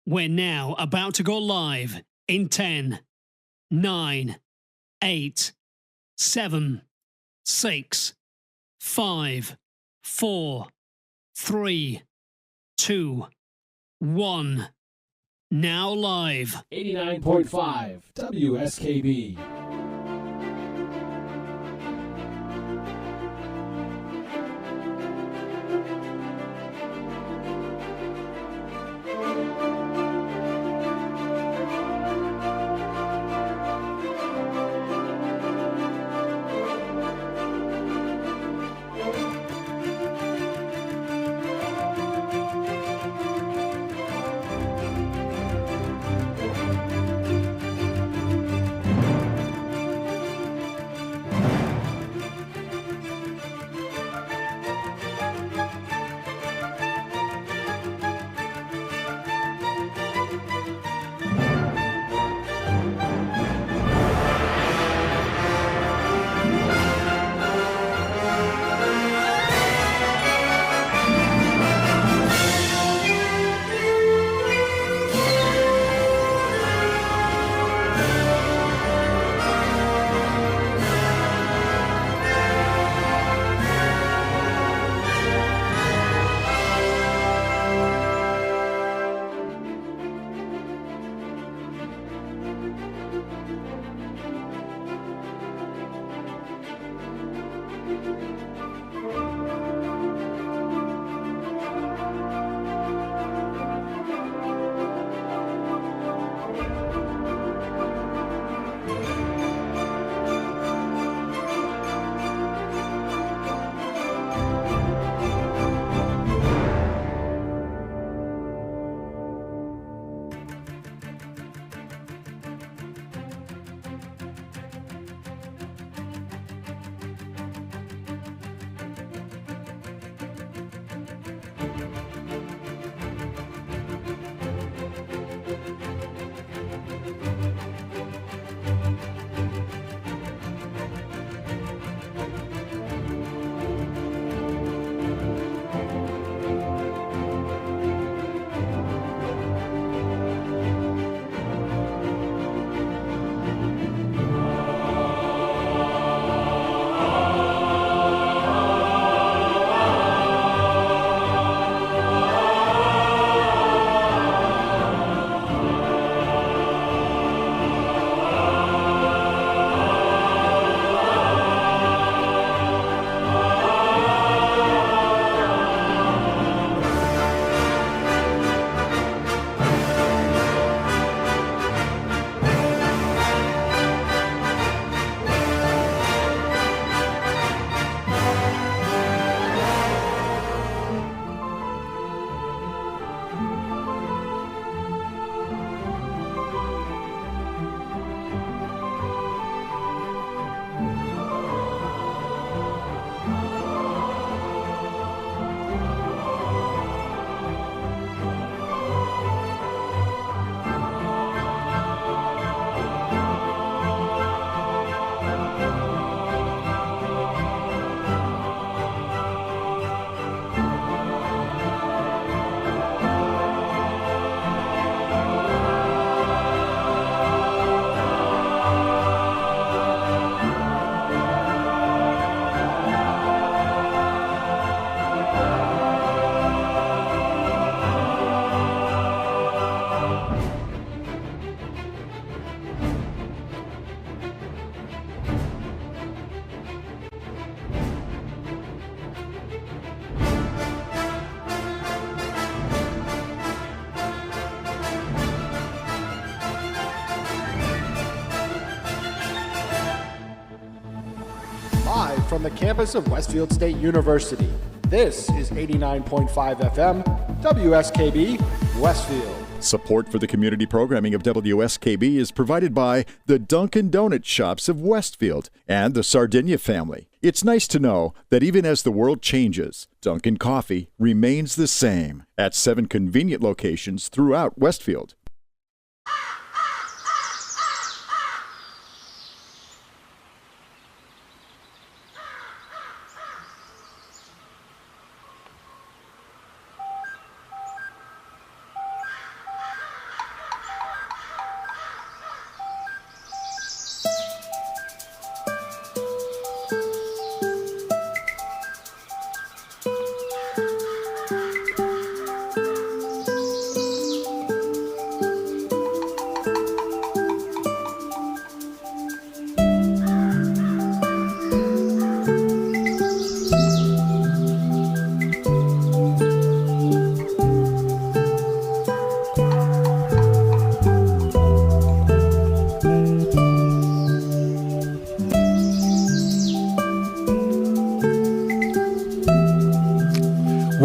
We're now about to go live in 10, 9, 8, 7, 6, 5, 4, 3, 2, 1. Now live. 89.5 WSKB. Live from the campus of Westfield State University, this is 89.5 FM, WSKB, Westfield. Support for the community programming of WSKB is provided by the Dunkin' Donut Shops of Westfield and the Sardinia family. It's nice to know that even as the world changes, Dunkin' Coffee remains the same at 7 convenient locations throughout Westfield.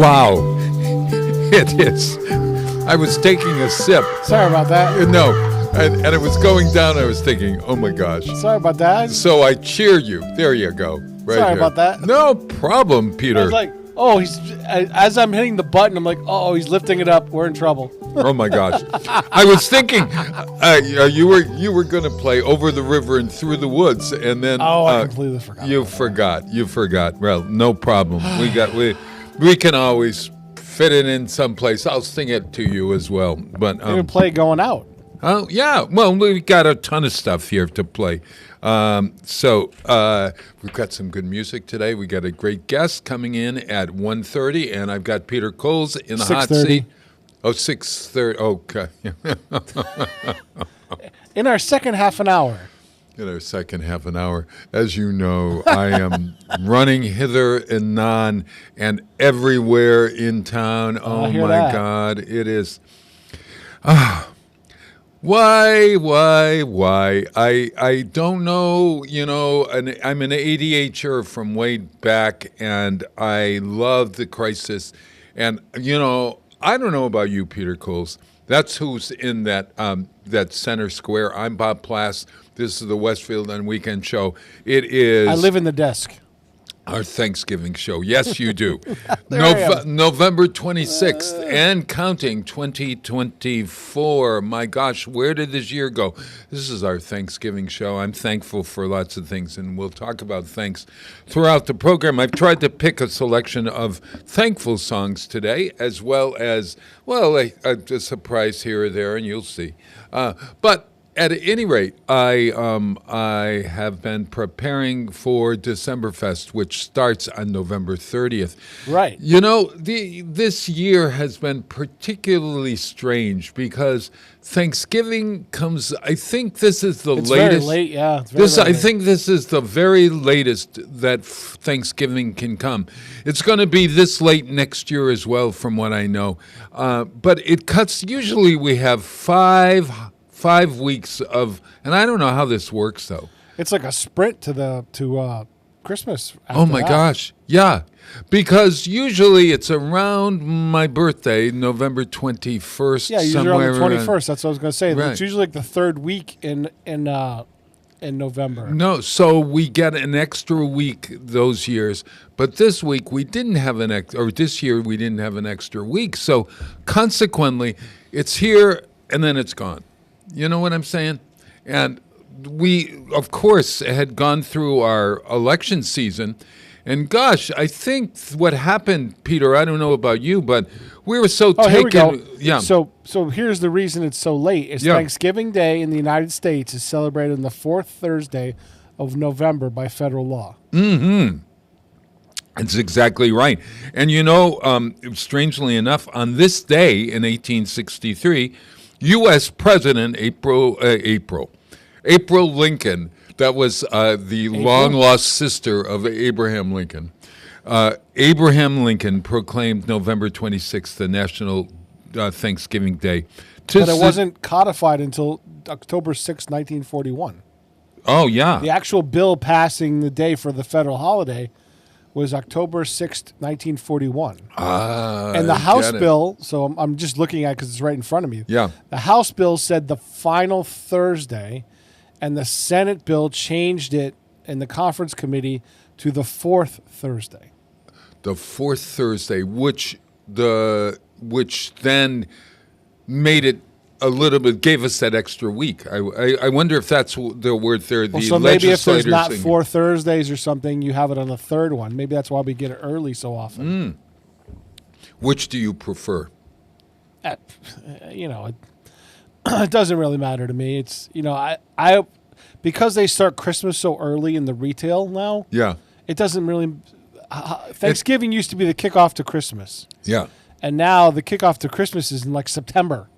Wow. It is. I was taking a sip. Sorry about that. No. And it was going down. I was thinking, oh, my gosh. Sorry about that. So I cheer you. There you go. Right Sorry here. about that. No problem, Peter. I was like, oh, as I'm hitting the button, I'm like, oh, he's lifting it up. We're in trouble. Oh my gosh! I was thinking you were going to play Over the River and Through the Woods, and then I completely forgot. You forgot. Well, no problem. We can always fit it in someplace. I'll sing it to you as well. But You're gonna play Going Out. Oh yeah. Well, we've got a ton of stuff here to play. So we've got some good music today. We got a great guest coming in at 1:30, and I've got Peter Coles in the hot 6:30. seat. Oh, 6:30. Okay. In our second half an hour. In our second half an hour. As you know, I am running hither and non and everywhere in town. Oh, hear my that. God. It is. Why? I don't know, and I'm an ADHR from way back, and I love the crisis. And, I don't know about you, Peter Coles. That's who's in that center square. I'm Bob Plass. This is the Westfield on Weekend Show. It is... I live in the desk. Our Thanksgiving show. Yes, you do. I November 26th and counting, 2024. My gosh, where did this year go? This is our Thanksgiving show. I'm thankful for lots of things, and we'll talk about thanks throughout the program. I've tried to pick a selection of thankful songs today, as well as, a surprise here or there, and you'll see. But at any rate, I have been preparing for Decemberfest, which starts on November 30th. Right. This year has been particularly strange because Thanksgiving comes. I think this is the It's latest. very late, yeah. It's very I late. think this is the very latest that Thanksgiving can come. It's going to be this late next year as well, from what I know. But it cuts. Usually we have 5 weeks of, and I don't know how this works though. It's like a sprint to Christmas. Oh my gosh. Yeah. Because usually it's around my birthday, November 21st. Yeah, usually somewhere around the 21st. That's what I was going to say. Right. It's usually like the third week in November. No, so we get an extra week those years, but this week we didn't have this year we didn't have an extra week. So consequently, it's here and then it's gone. You know what I'm saying? And we, of course, had gone through our election season. And gosh, I think what happened, Peter, I don't know about you, but we were so taken. Here we go. Yeah. So here's the reason it's so late. It's Thanksgiving Day in the United States is celebrated on the fourth Thursday of November by federal law. Mm-hmm. That's exactly right. And strangely enough, on this day in 1863, U.S. President April Lincoln, that was the long-lost sister of Abraham Lincoln. Abraham Lincoln proclaimed November 26th the National Thanksgiving Day. But it wasn't codified until October 6, 1941. Oh, yeah. The actual bill passing the day for the federal holiday was October 6th, 1941. And the House bill, so I'm just looking at it because it's right in front of me. Yeah. The House bill said the final Thursday, and the Senate bill changed it in the conference committee to the fourth Thursday. The fourth Thursday, which then made it a little bit, gave us that extra week. I wonder if that's the word there. So maybe if there's not 4 Thursdays or something, you have it on the third one. Maybe that's why we get it early so often. Which do you prefer? It doesn't really matter to me. It's I because they start Christmas so early in the retail now. Yeah. It doesn't really. Thanksgiving used to be the kickoff to Christmas. Yeah. And now the kickoff to Christmas is in like September.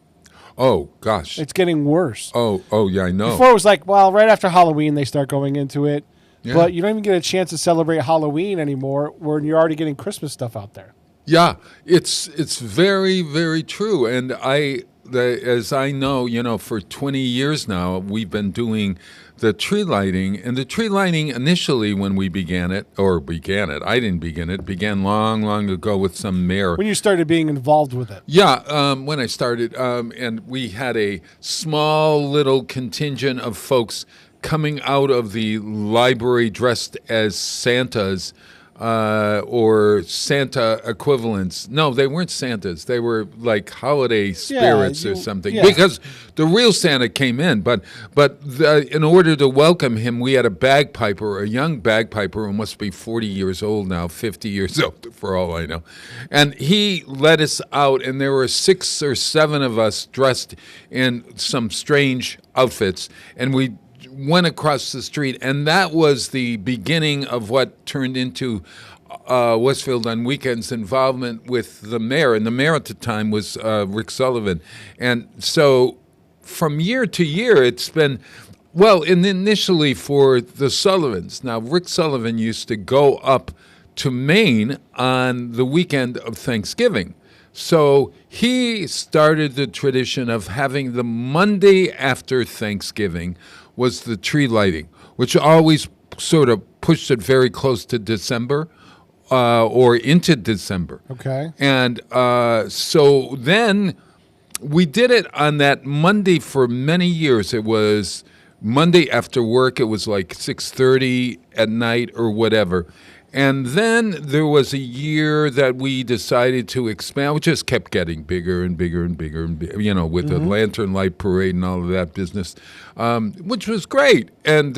Oh, gosh. It's getting worse. Oh, yeah, I know. Before it was like, right after Halloween they start going into it. Yeah. But you don't even get a chance to celebrate Halloween anymore when you're already getting Christmas stuff out there. Yeah, it's very, very true. And as I know, for 20 years now, we've been doing the tree lighting. And the tree lighting initially, when we began it, I didn't begin it, began long, long ago with some mayor. When you started being involved with it. Yeah, when I started, and we had a small little contingent of folks coming out of the library dressed as Santas, or Santa equivalents. No, they weren't Santas. They were like holiday spirits or something. Yeah. Because the real Santa came in, but in order to welcome him, we had a young bagpiper who must be 40 years old now, 50 years old for all I know. And he led us out, and there were 6 or 7 of us dressed in some strange outfits, and we went across the street, and that was the beginning of what turned into Westfield on Weekends' involvement with the mayor. And the mayor at the time was Rick Sullivan. And so from year to year, it's been, and initially for the Sullivans. Now, Rick Sullivan used to go up to Maine on the weekend of Thanksgiving. So he started the tradition of having the Monday after Thanksgiving was the tree lighting, which always sort of pushed it very close to December or into December. Okay. And so then we did it on that Monday for many years. It was Monday after work. It was like 6:30 at night or whatever. And then there was a year that we decided to expand. We just kept getting bigger and bigger and bigger, and with the Lantern Light Parade and all of that business, which was great. And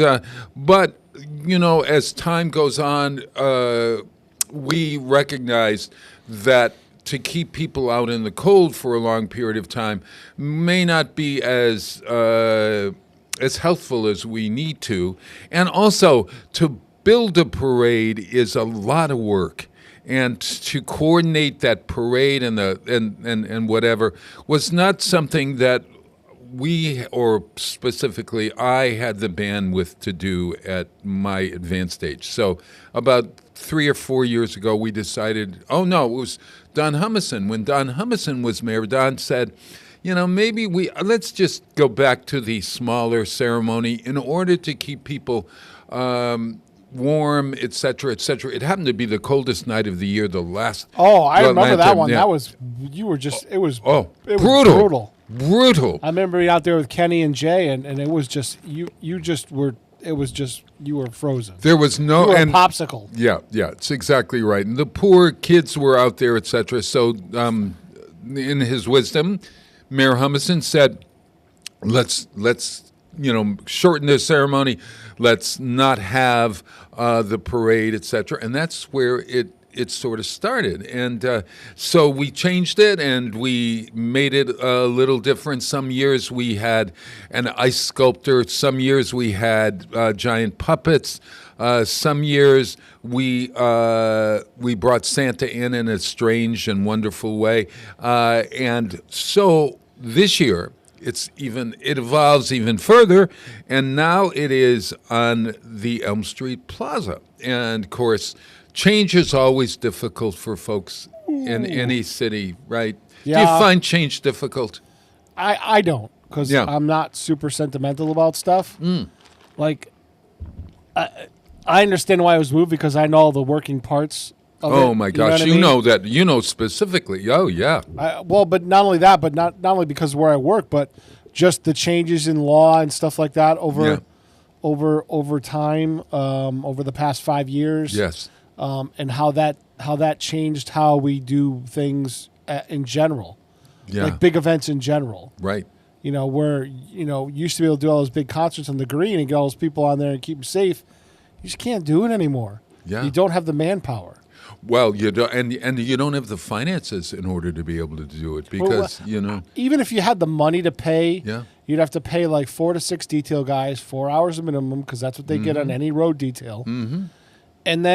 but as time goes on, we recognized that to keep people out in the cold for a long period of time may not be as healthful as we need to, and also to build a parade is a lot of work, and to coordinate that parade and whatever was not something that we, or specifically I, had the bandwidth to do at my advanced age. So about 3 or 4 years ago, we decided, it was Don Humison. When Don Humison was mayor, Don said, maybe let's just go back to the smaller ceremony in order to keep people warm, et cetera, et cetera. It happened to be the coldest night of the year, the last. Oh, I remember that one. Yeah. That was, it was brutal. Brutal. I remember being out there with Kenny and Jay, and it was just, you were frozen. There was no. You were a popsicle. Yeah, it's exactly right. And the poor kids were out there, et cetera. So in his wisdom, Mayor Humison said, let's shorten the ceremony. Let's not have the parade, etc. And that's where it sort of started. And so we changed it, and we made it a little different. Some years we had an ice sculptor. Some years we had giant puppets. Some years we brought Santa in a strange and wonderful way. And so this year, it evolves even further, and now it is on the Elm Street Plaza. And of course, change is always difficult for folks in any city, right? Yeah. Do you find change difficult? I don't, because I'm not super sentimental about stuff. Like, I understand why it was moved, because I know all the working parts of it. Oh my gosh, know that, specifically. Oh yeah. But not only that, but not only because of where I work, but just the changes in law and stuff like that over time, over the past 5 years. Yes. And how that changed how we do things in general. Yeah. Like big events in general. Right. Where used to be able to do all those big concerts on the green and get all those people on there and keep them safe. You just can't do it anymore. Yeah. You don't have the manpower. Well, you don't, and you don't have the finances in order to be able to do it, because even if you had the money to pay, yeah, you'd have to pay like 4 to 6 detail guys, 4 hours a minimum, because that's what they get on any road detail. Mm-hmm. And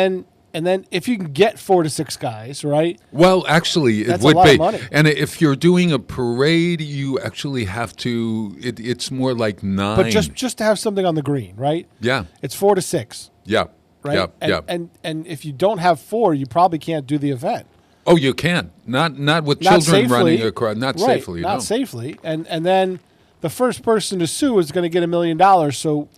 then if you can get 4 to 6 guys, right? Well, actually, that's it would a lot be. Of money. And if you're doing a parade, you actually have to. It's more like 9. But just to have something on the green, right? Yeah. It's 4 to 6. Yeah. Right. Yeah. And if you don't have 4, you probably can't do the event. Oh, you can. Not with not children safely, running across. Not right, safely. Not safely. And then the first person to sue is going to get $1 million. So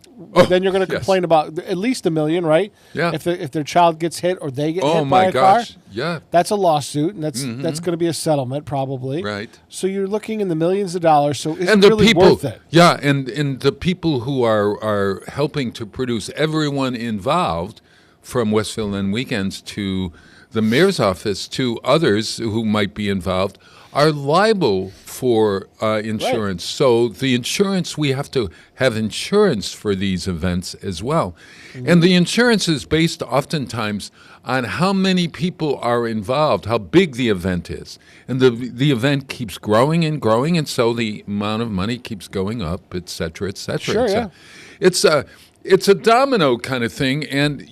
then you're going to complain about at least $1 million, right? Yeah. If their child gets hit or they get Oh hit by my a car, gosh. Yeah. that's a lawsuit, and that's going to be a settlement probably. Right. So you're looking in the millions of dollars. So is And it the really people, worth it? yeah, and the people who are helping to produce, everyone involved, from Westfield and Weekends to the mayor's office to others who might be involved, are liable for insurance. Right. So the insurance, we have to have insurance for these events as well. And the insurance is based oftentimes on how many people are involved, how big the event is. And the event keeps growing and growing, and so the amount of money keeps going up, et cetera, et cetera. Sure, And yeah. so it's a domino kind of thing, and,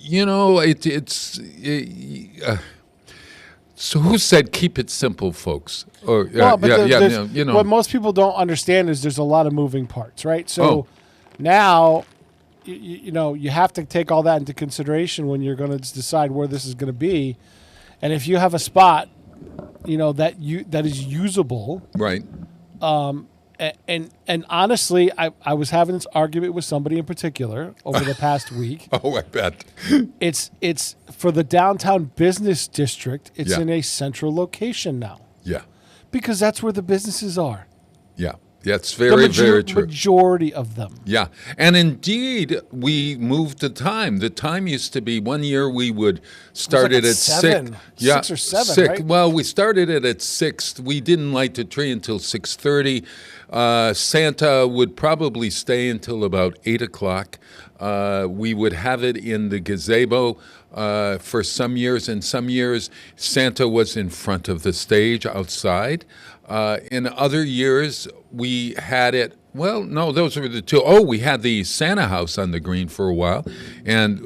so who said keep it simple, folks? Or What most people don't understand is there's a lot of moving parts, right? So now, you have to take all that into consideration when you're going to decide where this is going to be, and if you have a spot, that is usable, right? And honestly, I was having this argument with somebody in particular over the past week. Oh, I bet. It's for the downtown business district. It's Yeah. in a central location now Yeah, because that's where the businesses are. yeah. That's very, very true. Majority of them. Yeah, and indeed, we moved the time. The time used to be 1 year we would start it at 7. 6 or 7, right? Well, we started it at 6. We didn't light the tree until 6:30. Santa would probably stay until about 8 o'clock. We would have it in the gazebo for some years, and some years Santa was in front of the stage outside. In other years, we had it, well, no, those were the two. Oh, we had the Santa house on the green for a while. And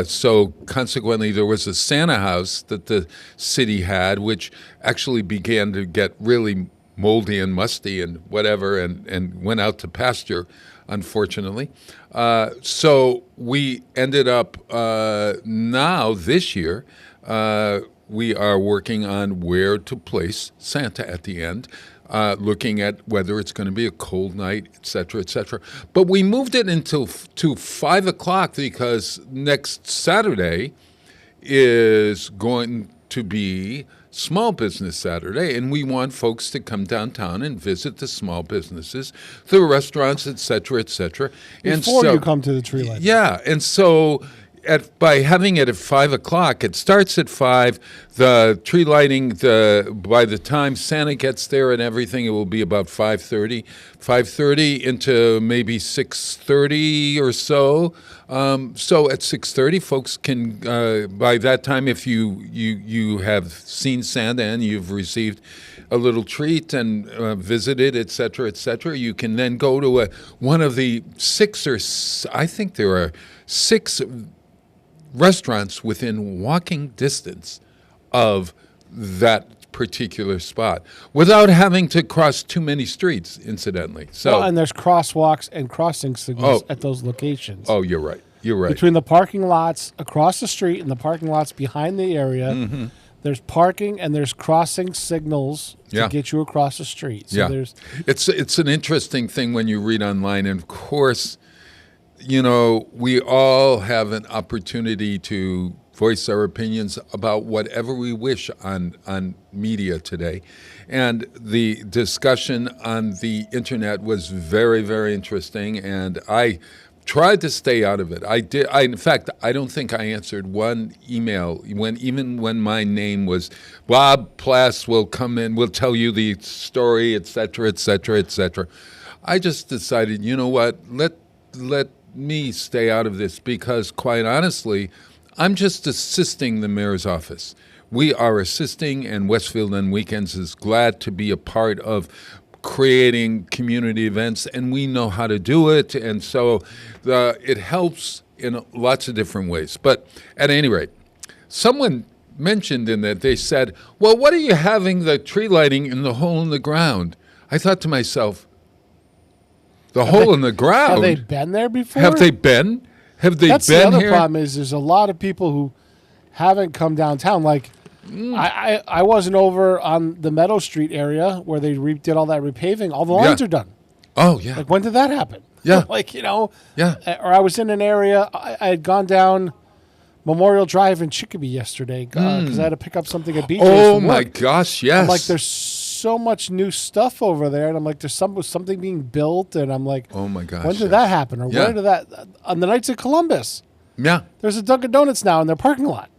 so consequently, there was a Santa house that the city had, which actually began to get really moldy and musty and whatever, and went out to pasture, unfortunately. So we ended up now, this year, we are working on where to place Santa at the end, looking at whether it's going to be a cold night, et cetera, et cetera. But we moved it to 5 o'clock because next Saturday is going to be Small Business Saturday, and we want folks to come downtown and visit the small businesses, the restaurants, et cetera, et cetera. Before you come to the tree lighting. Yeah, and so by having it at 5 o'clock, it starts at 5. The tree lighting, by the time Santa gets there and everything, it will be about 5:30 into maybe 6:30 or so. So at 6:30, folks can, by that time, if you have seen Santa and you've received a little treat and visited, et cetera, you can then go to one of the 6 I think there are 6 restaurants within walking distance of that particular spot without having to cross too many streets, incidentally. So, and there's crosswalks and crossing signals at those locations. Oh, you're right. You're right. Between the parking lots across the street and the parking lots behind the area, there's parking and there's crossing signals to get you across the street. So there's it's an interesting thing when you read online, and of course, we all have an opportunity to voice our opinions about whatever we wish on media today. And the discussion on the internet was very, very interesting, and I tried to stay out of it. In fact, I don't think I answered one email even when my name was Bob Plass will come in, will tell you the story, et cetera, et cetera, et cetera. I just decided, you know what, let me stay out of this, because quite honestly, I'm just assisting the mayor's office. We are assisting, and Westfield and Weekends is glad to be a part of creating community events, and we know how to do it, and so it helps in lots of different ways. But at any rate, someone mentioned in that, they said, well, what are you having the tree lighting in the hole in the ground? I thought to myself, hole in the ground? Have they been there before? Have they been? Have they That's been the other here? problem is there's a lot of people who haven't come downtown. Like, I wasn't over on the Meadow Street area where they did all that repaving. All the lines are done. Oh, yeah. Like, when did that happen? Yeah. Like, you know. Yeah. Or I was in an area, I had gone down Memorial Drive in Chicopee yesterday because I had to pick up something at BJ's. Oh, my gosh, yes. I'm like, there's so much new stuff over there. And I'm like, there's something being built. And I'm like, oh, my gosh. when did that happen? Or where did that, on the Knights of Columbus. Yeah. There's a Dunkin' Donuts now in their parking lot.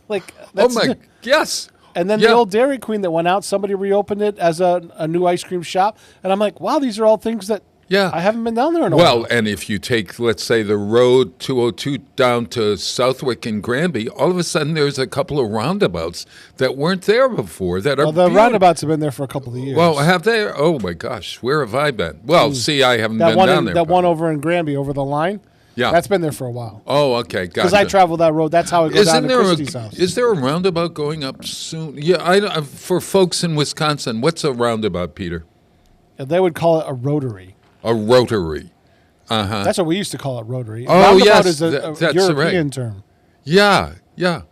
Like, that's yes. And then the old Dairy Queen that went out, somebody reopened it as a new ice cream shop. And I'm like, wow, these are all things that I haven't been down there in a while. Well, and if you take, let's say, the road 202 down to Southwick and Granby, all of a sudden there's a couple of roundabouts that weren't there before that are the roundabouts have been there for a couple of years. Well, have they? Oh, my gosh. Where have I been? Well, see, I haven't been down there. That one over in Granby, over the line? Yeah. That's been there for a while. Oh, okay. Gotcha. Because I travel that road. That's how I go down to Christie's house. Is there a roundabout going up soon? Yeah, for folks in Wisconsin, what's a roundabout, Peter? They would call it a rotary. A rotary. Uh-huh. That's what we used to call it, rotary. Oh, roundabout yes. is a European term. Yeah, yeah.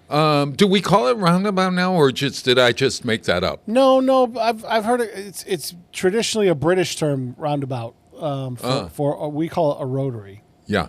Do we call it roundabout now, or did I just make that up? No. I've heard it. It's traditionally a British term, roundabout. We call it a rotary. Yeah.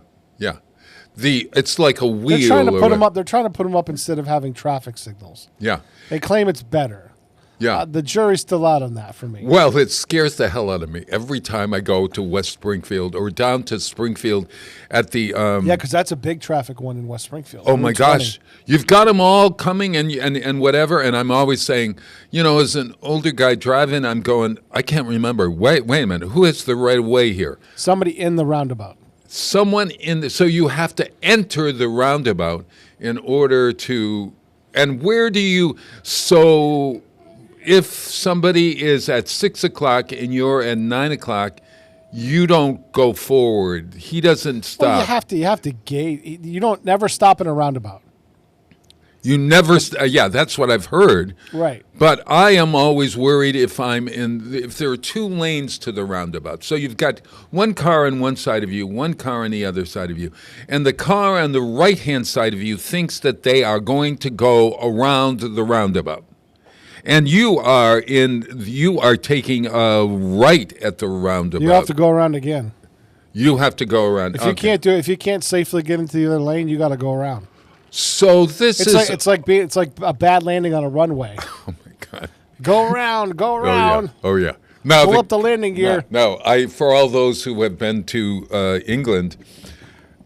It's like a wheel. They're trying to put them up. They're trying to put them up instead of having traffic signals. Yeah. They claim it's better. Yeah. The jury's still out on that for me. Well, it scares the hell out of me every time I go to West Springfield or down to Springfield at the because that's a big traffic one in West Springfield. Oh, my gosh. You've got them all coming and whatever, and I'm always saying, as an older guy driving, I'm going, I can't remember. Wait a minute. Who has the right of way here? Somebody in the roundabout. Someone so you have to enter the roundabout in order to, and where do you, so if somebody is at 6 o'clock and you're at 9 o'clock, you don't go forward. He doesn't stop. Well, you have to gate. You don't never stop in a roundabout. You never, that's what I've heard. Right. But I am always worried if there are two lanes to the roundabout. So you've got one car on one side of you, one car on the other side of you. And the car on the right-hand side of you thinks that they are going to go around the roundabout. And you are taking a right at the roundabout. You have to go around again. You have to go around. If you can't safely get into the other lane, you got to go around. So it's like a bad landing on a runway. Oh my God! Go around. Oh yeah. Now pull up the landing gear. No. For all those who have been to England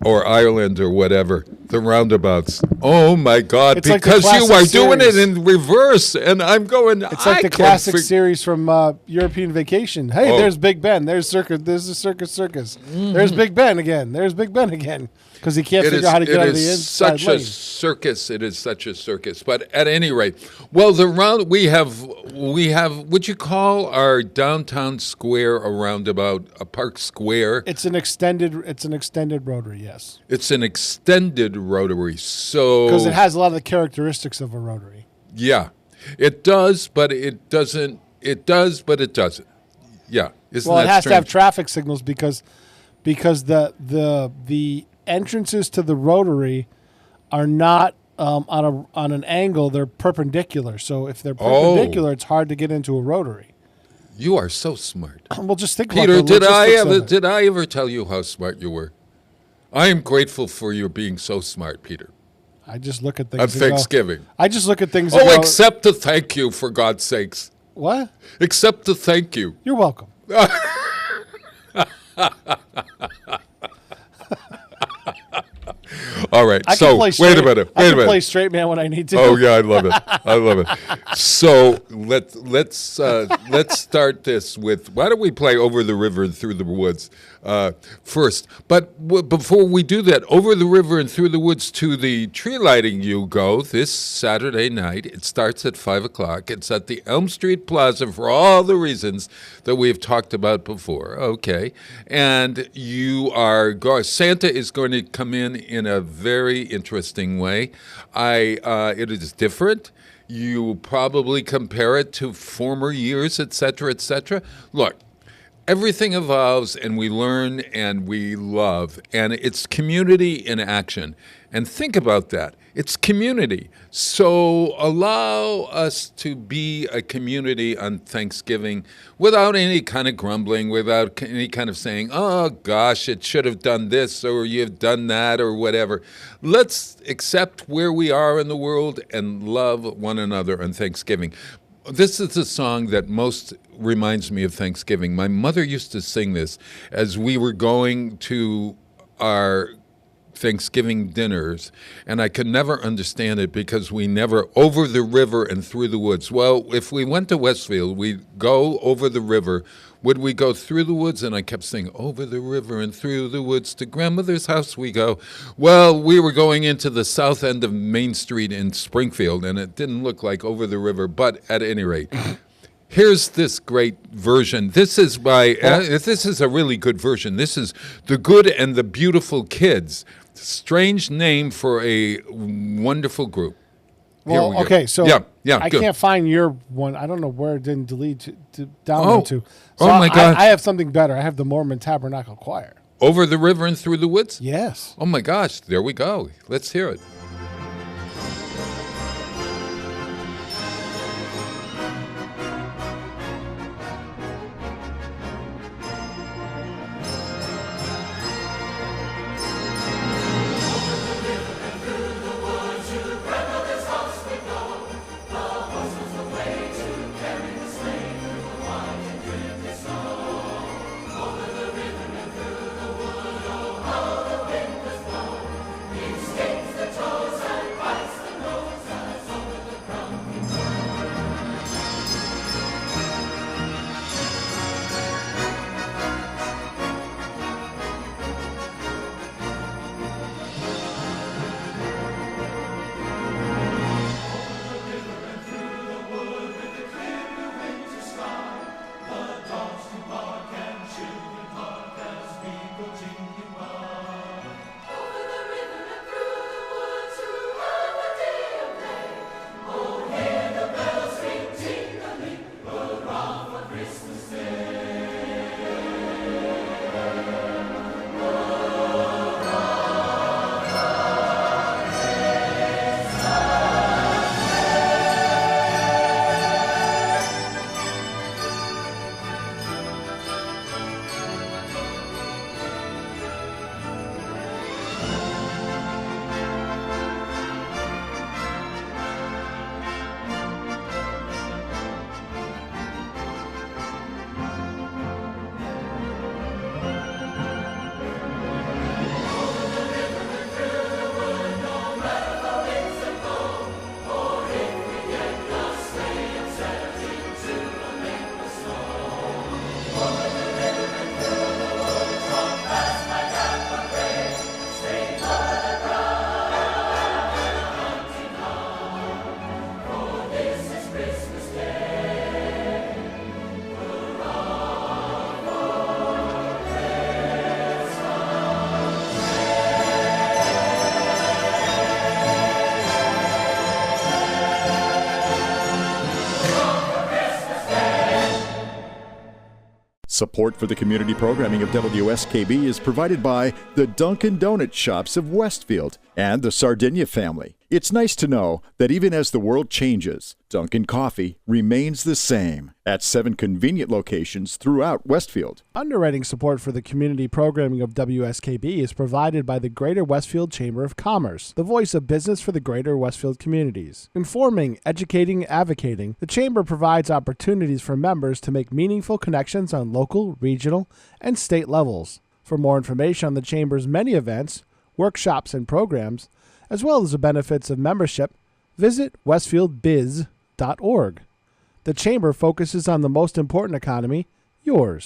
or Ireland or whatever, the roundabouts. Oh my God! It's because like you are doing it in reverse, and I'm going. It's like the classic series from European Vacation. Hey, there's Big Ben. There's circus. There's the circus. Mm-hmm. There's Big Ben again. There's Big Ben again. Because he can't figure out how to get out of the inside lane. It is such a circus. But at any rate, well, we have. Would you call our downtown square a roundabout, a park square? It's an extended rotary. Yes. It's an extended rotary. So because it has a lot of the characteristics of a rotary. Yeah, it does, but it doesn't. It does, but it doesn't. Yeah. Isn't well, that it has strange? to have traffic signals because the entrances to the rotary are not on an angle; they're perpendicular. So if they're perpendicular, it's hard to get into a rotary. You are so smart. Well, just think Peter, about the logistics did I ever tell you how smart you were? I am grateful for your being so smart, Peter. I just look at things on Thanksgiving. I just look at things. Except to thank you, for God's sakes. What? Except to thank you. You're welcome. All right. I so wait a minute. I can play straight man when I need to. Oh yeah, I love it. So let's start this with, why don't we play Over the River and Through the Woods first? But before we do that, Over the River and Through the Woods to the tree lighting you go this Saturday night. It starts at 5 o'clock. It's at the Elm Street Plaza for all the reasons that we have talked about before. Okay, and Santa is going to come in a very interesting way. It is different. You probably compare it to former years, et cetera, et cetera. Look, everything evolves, and we learn, and we love. And it's community in action. And think about that. It's community. So allow us to be a community on Thanksgiving without any kind of grumbling, without any kind of saying, oh, gosh, it should have done this or you've done that or whatever. Let's accept where we are in the world and love one another on Thanksgiving. This is a song that most reminds me of Thanksgiving. My mother used to sing this as we were going to our Thanksgiving dinners, and I could never understand it because we never over the river and through the woods. Well, if we went to Westfield, we'd go over the river. Would we go through the woods? And I kept saying, over the river and through the woods to grandmother's house we go. Well, we were going into the south end of Main Street in Springfield, and it didn't look like over the river, but at any rate. Here's this great version. This is this is a really good version. This is The Good and the Beautiful Kids. Strange name for a wonderful group. Well, okay, so yeah, I good. can't find your one. I don't know where it didn't delete to download to. So oh my God! I have something better. I have the Mormon Tabernacle Choir. Over the river and through the woods? Yes. Oh my gosh! There we go. Let's hear it. Support for the community programming of WSKB is provided by the Dunkin' Donut Shops of Westfield and the Sardinia family. It's nice to know that even as the world changes, Dunkin' Coffee remains the same at 7 convenient locations throughout Westfield. Underwriting support for the community programming of WSKB is provided by the Greater Westfield Chamber of Commerce, the voice of business for the Greater Westfield communities. Informing, educating, advocating, the Chamber provides opportunities for members to make meaningful connections on local, regional, and state levels. For more information on the Chamber's many events, workshops, and programs, as well as the benefits of membership, visit westfieldbiz.org. The Chamber focuses on the most important economy, yours.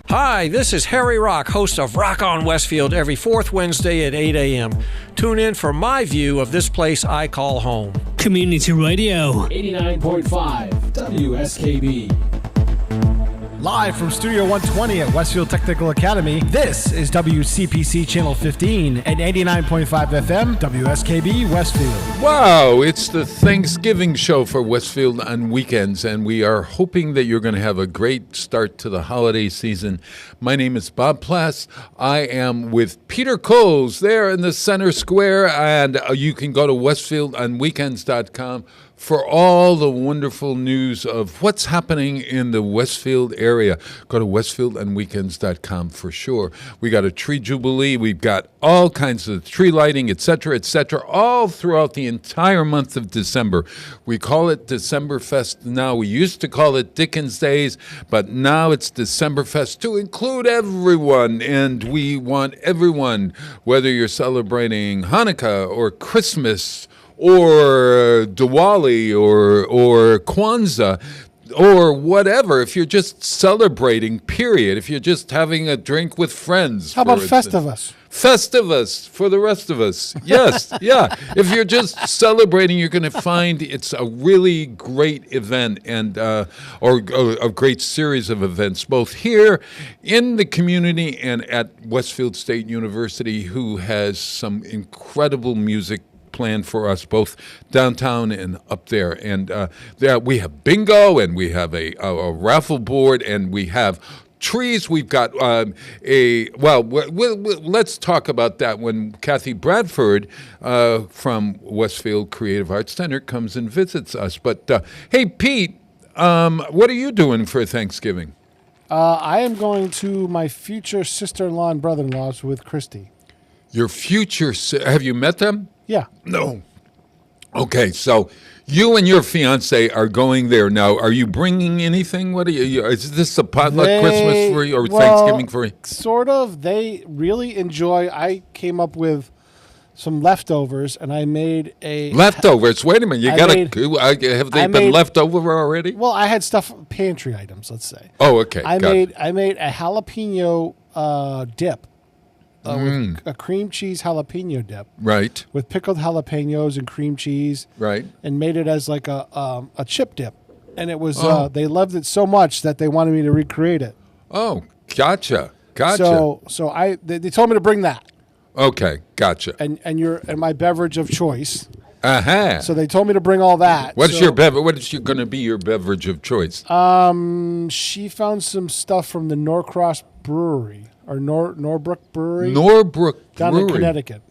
Hi, this is Harry Rock, host of Rock on Westfield every fourth Wednesday at 8 a.m. Tune in for my view of this place I call home. Community Radio. 89.5 WSKB. Live from Studio 120 at Westfield Technical Academy, this is WCPC Channel 15 and 89.5 FM, WSKB Westfield. Wow, it's the Thanksgiving show for Westfield on weekends, and we are hoping that you're going to have a great start to the holiday season. My name is Bob Plass. I am with Peter Coles there in the center square, and you can go to westfieldonweekends.com for all the wonderful news of what's happening in the Westfield area. Go to westfieldonweekends.com for sure. We got a tree jubilee. We've got all kinds of tree lighting, etc., all throughout the entire month of December. We call it Decemberfest now. We used to call it Dickens Days, but now it's Decemberfest to include everyone. And we want everyone, whether you're celebrating Hanukkah or Christmas or Diwali or Kwanzaa or whatever, if you're just celebrating, period, if you're just having a drink with friends. How about Festivus? Festivus for the rest of us. Yes, yeah. If you're just celebrating, you're going to find it's a really great event and or a great series of events, both here in the community and at Westfield State University, who has some incredible music planned for us both downtown and up there. And there we have bingo, and we have a raffle board, and we have trees. We've got let's talk about that when Kathy Bradford from Westfield Creative Arts Center comes and visits us. But hey, Pete, what are you doing for Thanksgiving? I am going to my future sister-in-law and brother-in-law's with Christy. Your future, have you met them? Yeah. No. Okay, so you and your fiance are going there now. Are you bringing anything? What are you? Is this a potluck Christmas for you or Thanksgiving for you? Sort of. They really enjoy. I came up with some leftovers, and I made a leftovers. Wait a minute, you got to have they been left over already? Well, I had stuff, pantry items, let's say. Oh, okay. I made a jalapeno dip. With a cream cheese jalapeno dip. Right. With pickled jalapenos and cream cheese. Right. And made it as like a chip dip. And it was, they loved it so much that they wanted me to recreate it. Oh, gotcha. So they told me to bring that. Okay, gotcha. And my beverage of choice. Uh-huh. So they told me to bring all that. What is going to be your beverage of choice? She found some stuff from the Norcross Brewery. Or Norbrook Brewery? Down in Connecticut.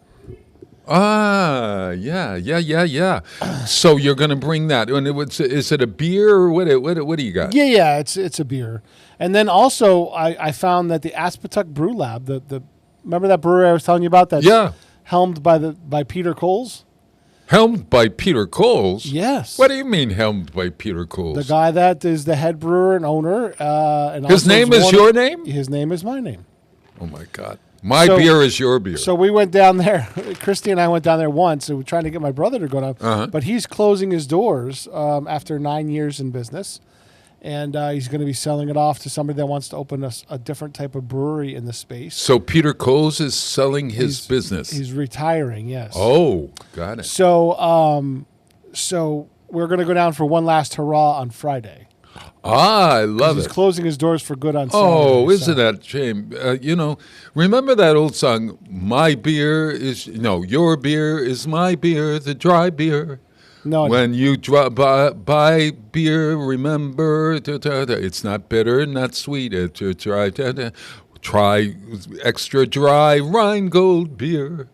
Yeah. So you're going to bring that. And is it a beer or what do you got? Yeah, it's a beer. And then also I found that the Aspetuck Brew Lab, the remember that brewery I was telling you about? That's helmed by Peter Coles? Helmed by Peter Coles? Yes. What do you mean helmed by Peter Coles? The guy that is the head brewer and owner. And his name is your name? His name is my name. Oh, my God. My beer is your beer. So we went down there. Christy and I went down there once, and we're trying to get my brother to go down. Uh-huh. But he's closing his doors after 9 years in business. And he's going to be selling it off to somebody that wants to open a different type of brewery in the space. So Peter Coles is selling his business. He's retiring, yes. Oh, got it. So we're going to go down for one last hurrah on Friday. I love it. He's closing his doors for good on Saturday. Oh, isn't that a shame? Remember that old song, your beer is my beer, the dry beer. No. When you buy beer, remember, it's not bitter, not sweet. Try extra dry Rheingold beer.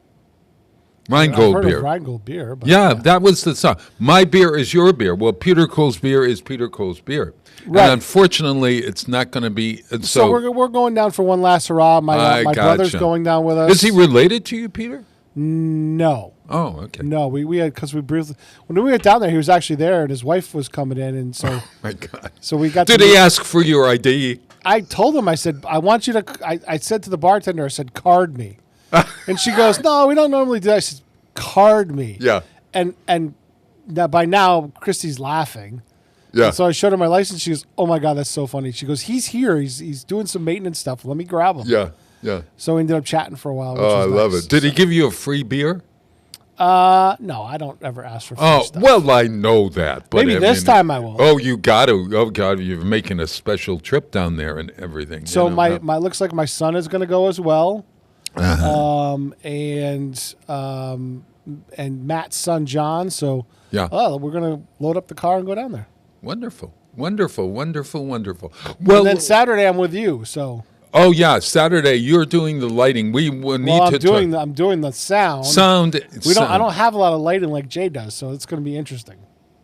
Rheingold beer. Rheingold beer. But that was the song. My beer is your beer. Well, Peter Coles beer is Peter Coles beer. Right. And unfortunately, it's not going to be. So we're going down for one last hurrah. My brother's going down with us. Is he related to you, Peter? No. Oh, okay. No, we had because we briefly when we went down there, he was actually there, and his wife was coming in, and so. Oh my God! So we got. Did he ask for your ID? I told him. I said, I want you to. I said to the bartender, I said, card me, and she goes, no, we don't normally do that. I said, card me. Yeah. And now, by now, Christy's laughing. Yeah. And so I showed her my license. She goes, oh my God, that's so funny. She goes, he's here. He's doing some maintenance stuff. Let me grab him. Yeah. Yeah. So we ended up chatting for a while. Oh, I love it. Did he give you a free beer? No, I don't ever ask for free stuff. Well, I know that. But Maybe this time I will. Oh, you got to. Oh, God, you're making a special trip down there and everything. So my looks like my son is going to go as well. And Matt's son, John. So yeah. We're going to load up the car and go down there. Wonderful. Wonderful. Well, and then Saturday I'm with you, so. Oh yeah, Saturday you're doing the lighting. We need I'm doing the sound. I don't have a lot of lighting like Jay does, so it's going to be interesting.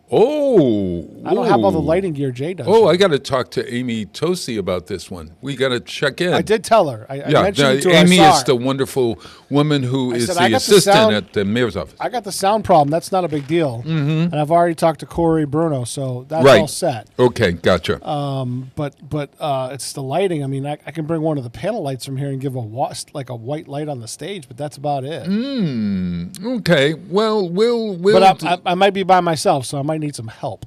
Oh, I don't have all the lighting gear Jay does. Oh, I got to talk to Amy Tosi about this one. We got to check in. I did tell her. I mentioned it to her. Amy is the wonderful woman who is the assistant at the mayor's office. I got the sound problem. That's not a big deal. Mm-hmm. And I've already talked to Corey Bruno, so that's all set. Okay, gotcha. But it's the lighting. I mean, I can bring one of the panel lights from here and give a white light on the stage, but that's about it. Okay. Well, we'll. But I might be by myself, so I might need some help.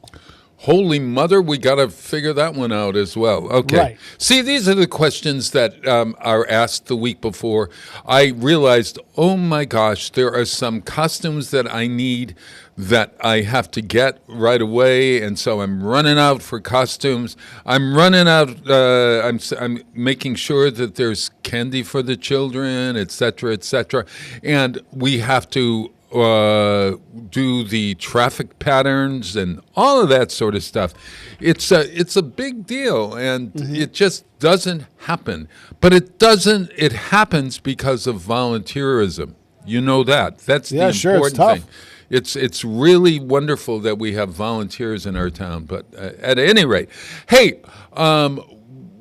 Holy mother, we got to figure that one out as well. Okay. Right. See, these are the questions that are asked the week before. I realized, oh my gosh, there are some costumes that I need that I have to get right away, and so I'm running out for costumes. I'm running out. I'm making sure that there's candy for the children, et cetera, and we have to do the traffic patterns and all of that sort of stuff. It's a big deal, and it just doesn't happen. But it happens because of volunteerism. You know that. That's the important thing. It's really wonderful that we have volunteers in our town. But at any rate, hey,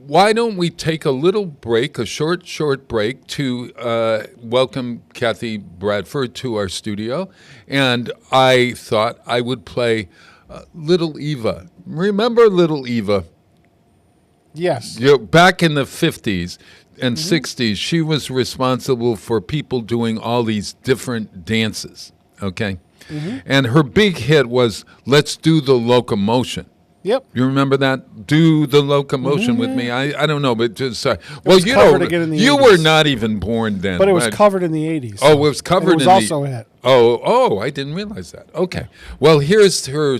why don't we take a little break, a short break, to welcome Kathy Bradford to our studio. And I thought I would play Little Eva. Remember Little Eva? Yes. Back in the 50s and 60s, she was responsible for people doing all these different dances, okay? And her big hit was Let's Do the Locomotion. Yep. You remember that? Do the locomotion with me. I don't know, but just well, you know, you were not even born then. But it was covered in the 80s. Oh, it was covered in the... It was also a hit. Oh, I didn't realize that. Okay. Well, here's her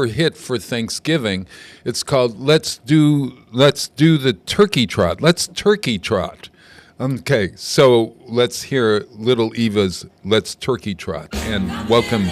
hit for Thanksgiving. It's called Let's Do the Turkey Trot. Let's Turkey Trot. Okay, so let's hear Little Eva's Let's Turkey Trot, and welcome.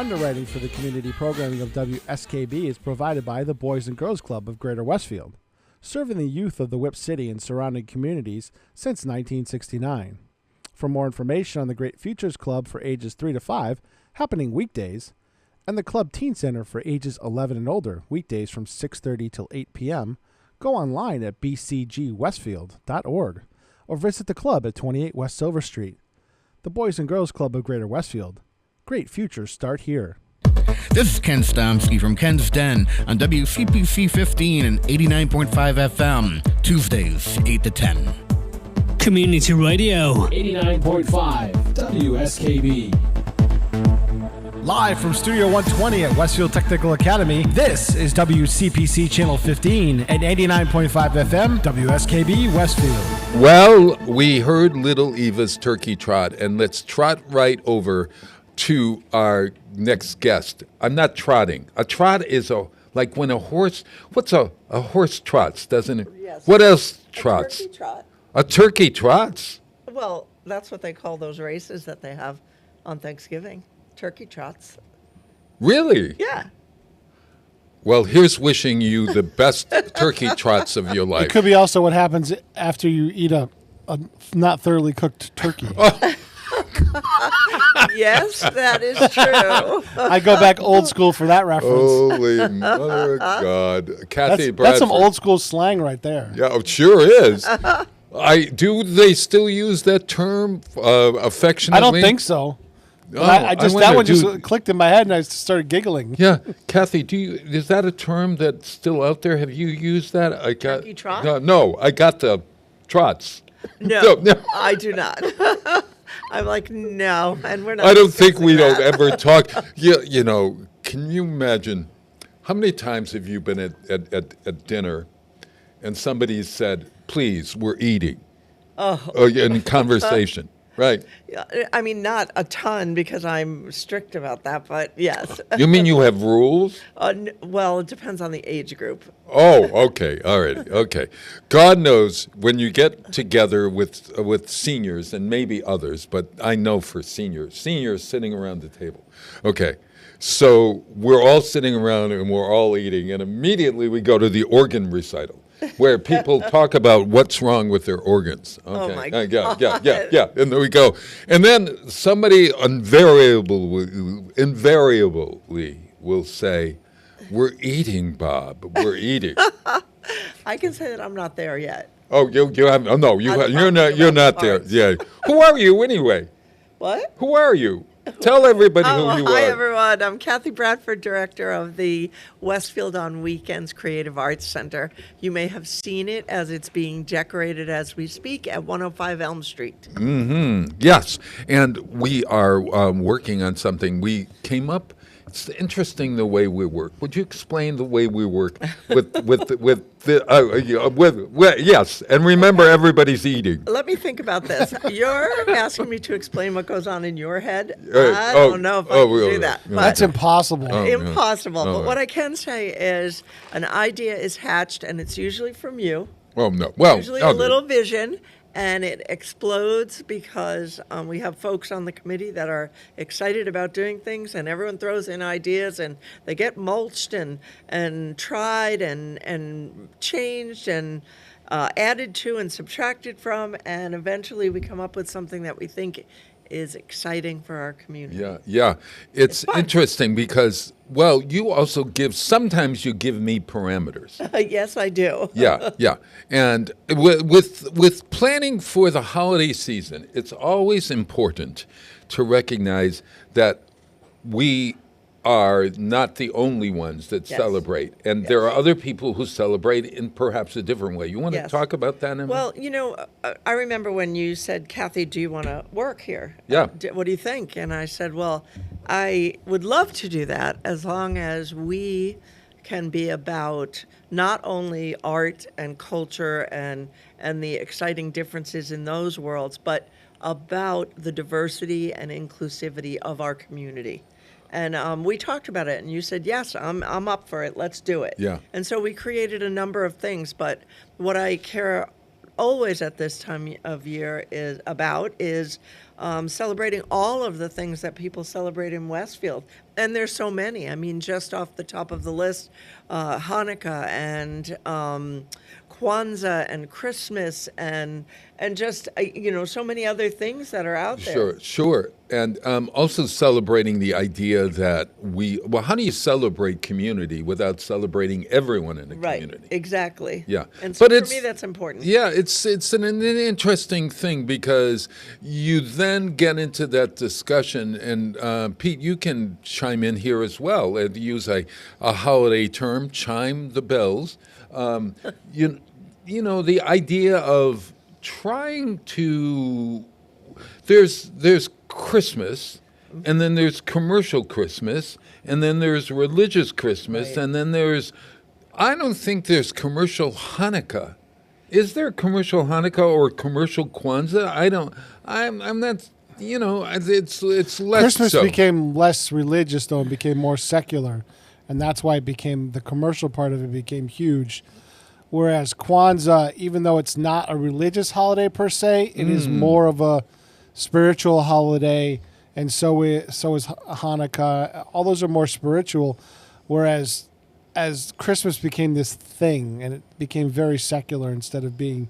Underwriting for the community programming of WSKB is provided by the Boys and Girls Club of Greater Westfield, serving the youth of the Whip City and surrounding communities since 1969. For more information on the Great Futures Club for ages 3 to 5, happening weekdays, and the Club Teen Center for ages 11 and older, weekdays from 6:30 till 8 p.m., go online at bcgwestfield.org or visit the club at 28 West Silver Street. The Boys and Girls Club of Greater Westfield. Great futures start here. This is Ken Stomsky from Ken's Den on WCPC 15 and 89.5 FM, Tuesdays, 8 to 10. Community Radio. 89.5 WSKB. Live from Studio 120 at Westfield Technical Academy, this is WCPC Channel 15 and 89.5 FM, WSKB Westfield. Well, we heard Little Eva's Turkey Trot, and let's trot right over to our next guest. I'm not trotting. A trot is like when a horse, what's a horse trots, doesn't it? Yes. What else trots? A turkey trot. A turkey trots? Well, that's what they call those races that they have on Thanksgiving. Turkey trots. Really? Yeah. Well, here's wishing you the best turkey trots of your life. It could be also what happens after you eat a not thoroughly cooked turkey. Yes, that is true. I go back old school for that reference. Holy mother of God. Kathy Bradford. That's some old school slang right there. Yeah, it sure is. Do they still use that term affectionately? I don't think so. That one just clicked in my head and I started giggling. Yeah, Kathy, is that a term that's still out there? Have you used that? Turkey trot? No, I got the trots. No, I do not. I'm like, no, and we're not. I don't think we don't ever talk. You know, can you imagine how many times have you been at dinner and somebody said, please, we're eating? In conversation. Right. I mean, not a ton because I'm strict about that, but yes. You mean you have rules? Well, it depends on the age group. Oh, okay. All right. Okay. God knows when you get together with seniors and maybe others, but I know for seniors sitting around the table. Okay. So we're all sitting around and we're all eating, and immediately we go to the organ recital, where people talk about what's wrong with their organs. Okay. Oh, my God. Yeah. And there we go. And then somebody invariably will say, we're eating, Bob. We're eating. I can say that I'm not there yet. Oh, you have? Oh, no, you're not there. Yeah. Who are you anyway? What? Who are you? Tell everybody who you are. Hi, everyone. I'm Kathy Bradford, director of the Westfield on Weekends Creative Arts Center. You may have seen it as it's being decorated as we speak at 105 Elm Street. Mm-hmm. Yes, and we are working on something. We came up. It's interesting the way we work. Would you explain the way we work yes, and remember everybody's eating. Let me think about this. You're asking me to explain what goes on in your head. I don't know if I can do that. But that's impossible. Impossible. But what I can say is an idea is hatched, and it's usually from you. Oh, no. Well, usually a little vision. And it explodes because we have folks on the committee that are excited about doing things, and everyone throws in ideas, and they get mulched and tried and changed and added to and subtracted from, and eventually we come up with something that we think is exciting for our community. Yeah. It's interesting because, well, you also sometimes you give me parameters. Yes, I do. Yeah. And with planning for the holiday season, it's always important to recognize that we are not the only ones that celebrate. And there are other people who celebrate in perhaps a different way. You want to talk about that? Well, I remember when you said, Kathy, do you want to work here? Yeah. What do you think? And I said, well, I would love to do that as long as we can be about not only art and culture and the exciting differences in those worlds, but about the diversity and inclusivity of our community. And we talked about it, and you said, yes, I'm up for it. Let's do it. Yeah. And so we created a number of things, but what I care always at this time of year is celebrating all of the things that people celebrate in Westfield. And there's so many. I mean, just off the top of the list, Hanukkah and Kwanzaa and Christmas and just, so many other things that are out there. Sure. And also celebrating the idea that how do you celebrate community without celebrating everyone in the community? Right, exactly. Yeah. And so for me, that's important. Yeah, it's an interesting thing because you then get into that discussion, and Pete, you can chime in here as well and use a holiday term, chime the bells. The idea of trying to there's Christmas, and then there's commercial Christmas, and then there's religious Christmas, right. and then I don't think there's commercial Hanukkah. Is there commercial Hanukkah or commercial Kwanzaa? I'm not. It's less. Christmas so. became less religious though, and became more secular, and that's why it became the commercial part of it became huge. Whereas Kwanzaa, even though it's not a religious holiday per se, it is more of a spiritual holiday, and so is Hanukkah. All those are more spiritual, whereas as Christmas became this thing, and it became very secular instead of being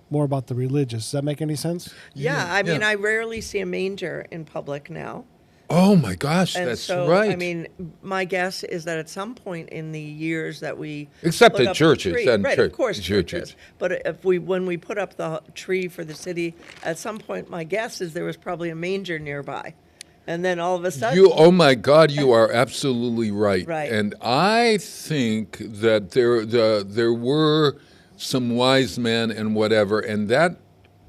more about the religious. Does that make any sense? Yeah, I mean, I rarely see a manger in public now. Oh my gosh, And that's so, right. I mean, my guess is that at some point in the years that we Except put at up the churches tree- and right, church- of course, churches. churches. But when we put up the tree for the city, at some point, my guess is there was probably a manger nearby, and then all of a sudden, Oh my God, you are absolutely right. Right. And I think that there were some wise men and whatever, and that,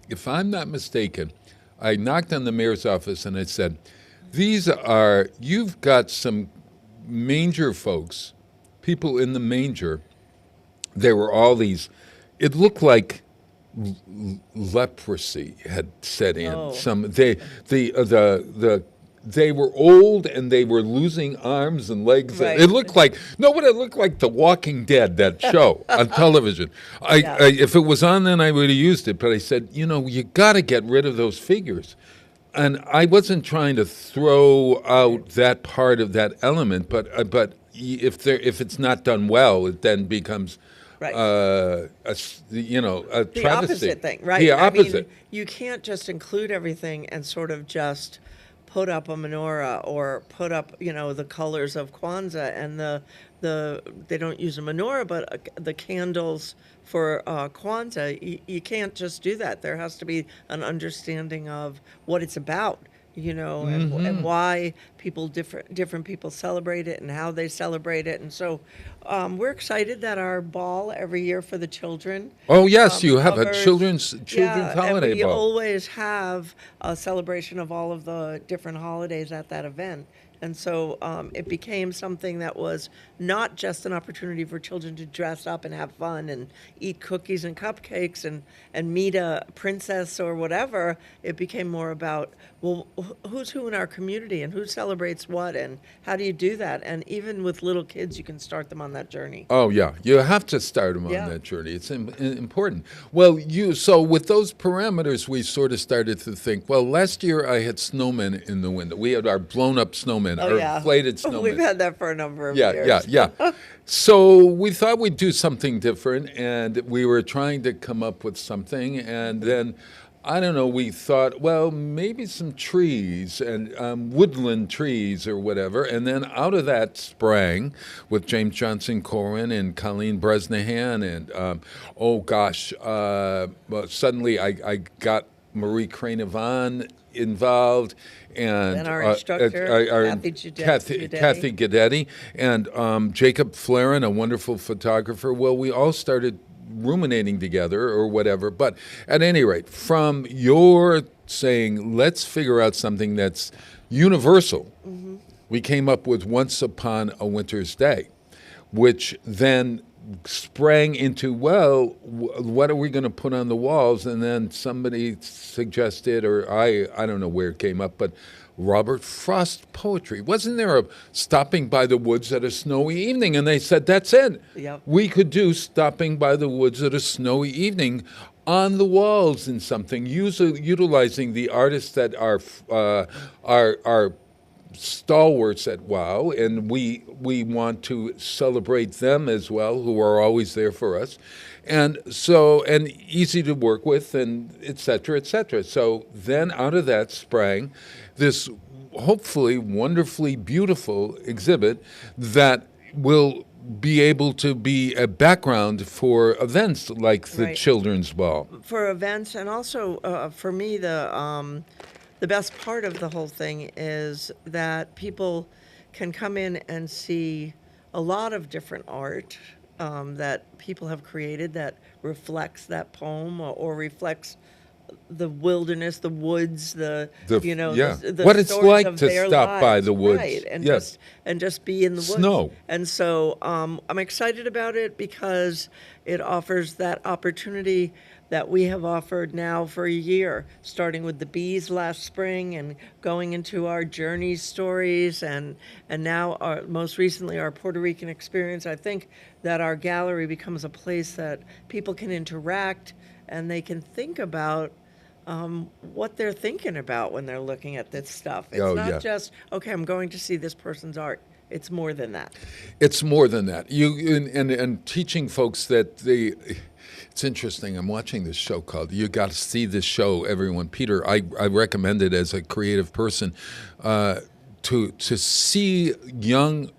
if I'm not mistaken, I knocked on the mayor's office and I said, you've got some manger folks, people in the manger. There were all these, it looked like leprosy had set in. Oh. They were old and they were losing arms and legs. Right. It looked like The Walking Dead, that show on television. If it was on then, I would have used it. But I said, you got to get rid of those figures. And I wasn't trying to throw out that part of that element, but if it's not done well, it then becomes Right. a the travesty. opposite thing, right? The opposite. I mean, you can't just include everything and sort of just put up a menorah or put up, the colors of Kwanzaa and they don't use a menorah, but the candles for Kwanzaa. You can't just do that. There has to be an understanding of what it's about. And why different people celebrate it and how they celebrate it. And so we're excited that our ball every year for the children. Oh, yes, you have a covers- children's holiday and we ball. always have a celebration of all of the different holidays at that event. And so it became something that was not just an opportunity for children to dress up and have fun and eat cookies and cupcakes and meet a princess or whatever. It became more about, well, who's who in our community and who celebrates what and how do you do that? And even with little kids, you can start them on that journey. Oh, yeah. You have to start them on Yeah. that journey. It's important. Well, so with those parameters, we sort of started to think, well, last year I had snowmen in the window. We had our blown-up snowmen, Oh, our yeah. inflated snowmen. We've had that for a number of years. Yeah. So we thought we'd do something different, and we were trying to come up with something, and then, I don't know, we thought, well, maybe some trees and woodland trees or whatever, and then out of that sprang with James Johnson Corwin and Colleen Bresnahan, and suddenly I got Marie Crane-Yvonne involved, and our instructor, Kathy Guidetti, and Jacob Flaren, a wonderful photographer. Well, we all started ruminating together or whatever. But at any rate, from your saying, let's figure out something that's universal, we came up with Once Upon a Winter's Day, which then sprang into, well, what are we going to put on the walls? And then somebody suggested, or I don't know where it came up, but Robert Frost poetry. Wasn't there a stopping by the woods at a snowy evening? And they said, that's it. Yep. We could do stopping by the woods at a snowy evening on the walls in something, utilizing the artists that are stalwarts at WOW, and we want to celebrate them as well, who are always there for us, and easy to work with, and et cetera, et cetera. So then out of that sprang this hopefully wonderfully beautiful exhibit that will be able to be a background for events like the Children's Ball. For events, and also for me, the best part of the whole thing is that people can come in and see a lot of different art that people have created that reflects that poem or reflects the wilderness, the woods, the what it's like to stop lives. by the woods, right? And just be in the woods. Snow. And so I'm excited about it because it offers that opportunity that we have offered now for a year, starting with the bees last spring and going into our journey stories and now most recently our Puerto Rican experience. I think that our gallery becomes a place that people can interact and they can think about what they're thinking about when they're looking at this stuff. It's not just, okay, I'm going to see this person's art. It's more than that. It's more than that. And teaching folks that it's interesting. I'm watching this show called You Got to See This Show, everyone. Peter, I recommend it as a creative person to see young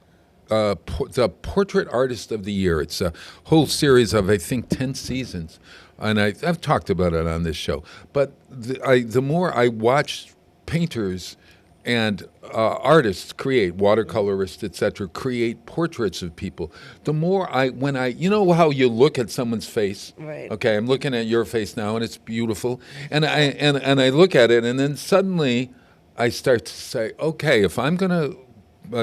the Portrait Artist of the Year. It's a whole series of, I think, 10 seasons. And I've talked about it on this show. But the more I watch painters and artists create, watercolorists, etc., create portraits of people, the more you know how you look at someone's face? Right. Okay, I'm looking at your face now, and it's beautiful. And I look at it, and then suddenly I start to say, okay, if I'm going to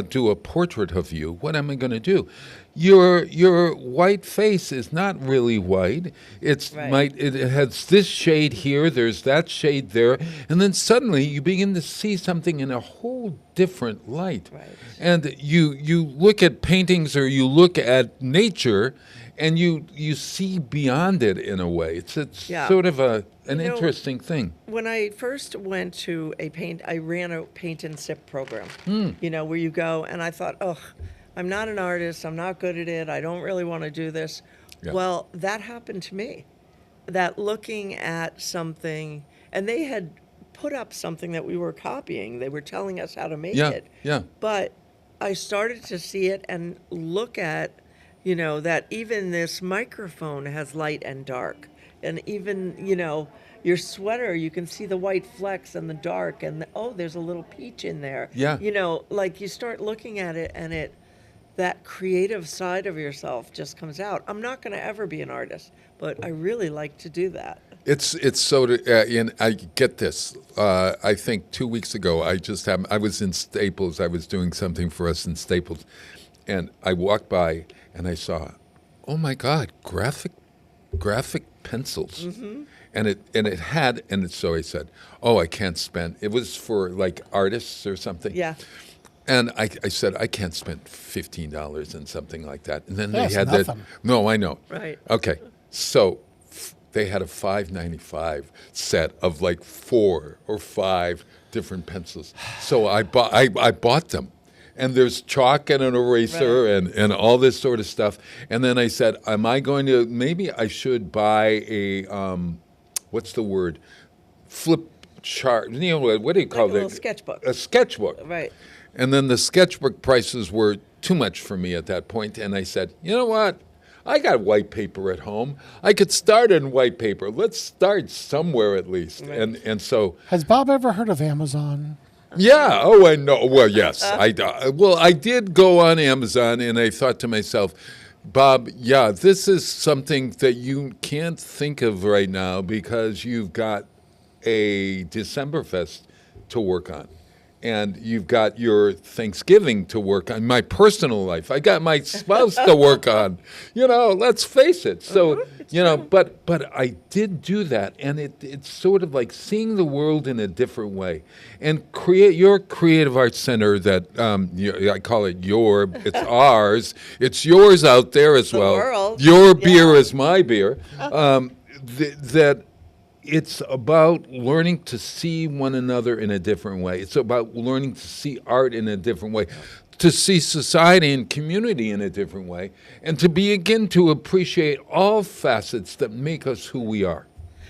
do a portrait of you, what am I going to do? Your white face is not really white. It has this shade here, there's that shade there, and then suddenly you begin to see something in a whole different light. Right. And you look at paintings or you look at nature, and you see beyond it in a way. It's sort of an interesting thing. When I first went to I ran a paint and sip program, where you go, and I thought, I'm not an artist, I'm not good at it, I don't really want to do this. Yeah. Well, that happened to me. That looking at something, and they had put up something that we were copying, they were telling us how to make it. Yeah. But I started to see it and look at, that even this microphone has light and dark. And even, your sweater, you can see the white flecks and the dark, and there's a little peach in there. Yeah. Like you start looking at it, and that creative side of yourself just comes out. I'm not going to ever be an artist, but I really like to do that. It's so, and I get this. I think 2 weeks ago, I was in Staples. I was doing something for us in Staples, and I walked by and I saw, oh my God, graphic pencils. Mm-hmm. So I said, I can't spend. It was for like artists or something. Yeah. And I said, I can't spend $15 on something like that. And then That's they had nothing. that. No, I know. Right. Okay. So they had a $5.95 set of like 4 or 5 different pencils. So I bought them. And there's chalk and an eraser and all this sort of stuff. And then I said, maybe I should buy a, what's the word? Flip chart. What do you call it? A little sketchbook. A sketchbook. Right. And then the sketchbook prices were too much for me at that point. And I said, you know what? I got white paper at home. I could start in white paper. Let's start somewhere at least. Right. And so. Has Bob ever heard of Amazon? Yeah. Oh, I know. Well, yes. I did go on Amazon, and I thought to myself, Bob, this is something that you can't think of right now because you've got a Decemberfest to work on. And you've got your Thanksgiving to work on. My personal life, I got my spouse to work on. Let's face it. So, but I did do that, and it's sort of like seeing the world in a different way. And create your creative arts center that I call it it's ours. It's yours out there as well. World. Your beer is my beer. that it's about learning to see one another in a different way. It's about learning to see art in a different way, to see society and community in a different way, and to begin to appreciate all facets that make us who we are.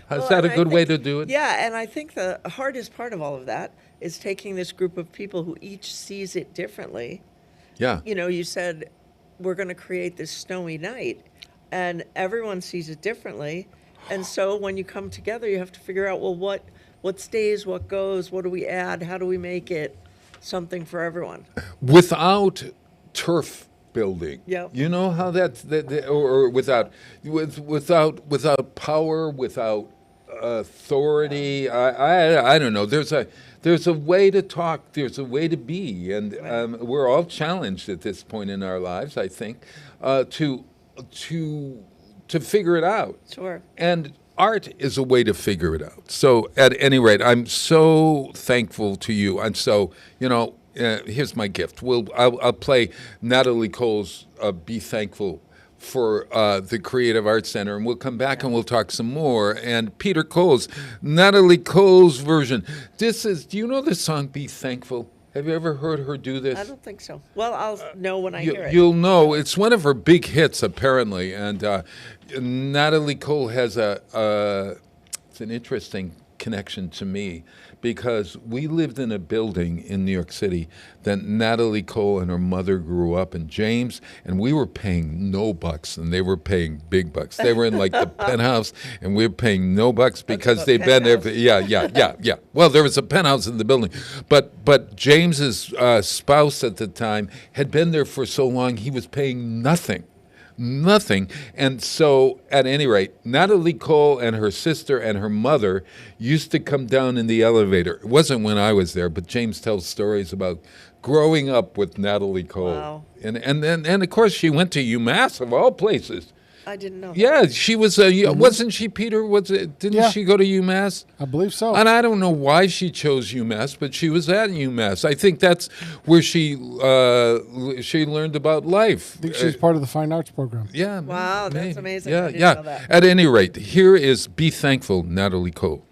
Is that a good way to do it? Yeah, and I think the hardest part of all of that is taking this group of people who each sees it differently. Yeah. You know, you said we're going to create this snowy night, and everyone sees it differently. And so when you come together, you have to figure out, well, what stays, what goes, what do we add, how do we make it something for everyone? Without turf building, Yep. you know how or without power, without authority. I don't know. There's a way to talk. There's a way to be, and we're all challenged at this point in our lives, I think, to figure it out. Sure. And art is a way to figure it out. So at any rate, I'm so thankful to you. And so, here's my gift. I'll play Natalie Cole's "Be Thankful" for the Creative Arts Center, and we'll come back and we'll talk some more. And Peter Cole's, Natalie Cole's version. Do you know the song "Be Thankful"? Have you ever heard her do this? I don't think so. Well, I'll know when I hear it. You'll know. It's one of her big hits, apparently. And Natalie Cole has it's an interesting connection to me, because we lived in a building in New York City that Natalie Cole and her mother grew up in, James, and we were paying no bucks, and they were paying big bucks. They were in like the penthouse, and we were paying no bucks because they'd been there. Yeah. Well, there was a penthouse in the building, but James's spouse at the time had been there for so long, he was paying nothing. And so, at any rate, Natalie Cole and her sister and her mother used to come down in the elevator. It wasn't when I was there, but James tells stories about growing up with Natalie Cole. Wow. And of course, she went to UMass, of all places. I didn't know. Yeah, she was. Wasn't she, Peter? Didn't she go to UMass? I believe so. And I don't know why she chose UMass, but she was at UMass. I think that's where she learned about life. I think she's part of the fine arts program. Yeah. Wow, that's maybe. amazing. Yeah, I didn't know that. At any rate, here is "Be Thankful," Natalie Cole.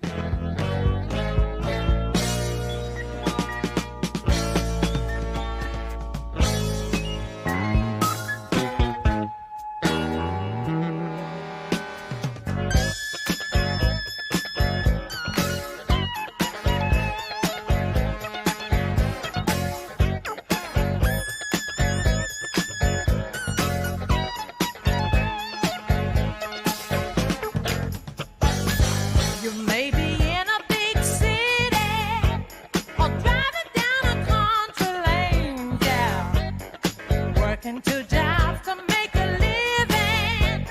You may be in a big city or driving down a country lane, yeah, working 2 jobs to make a living,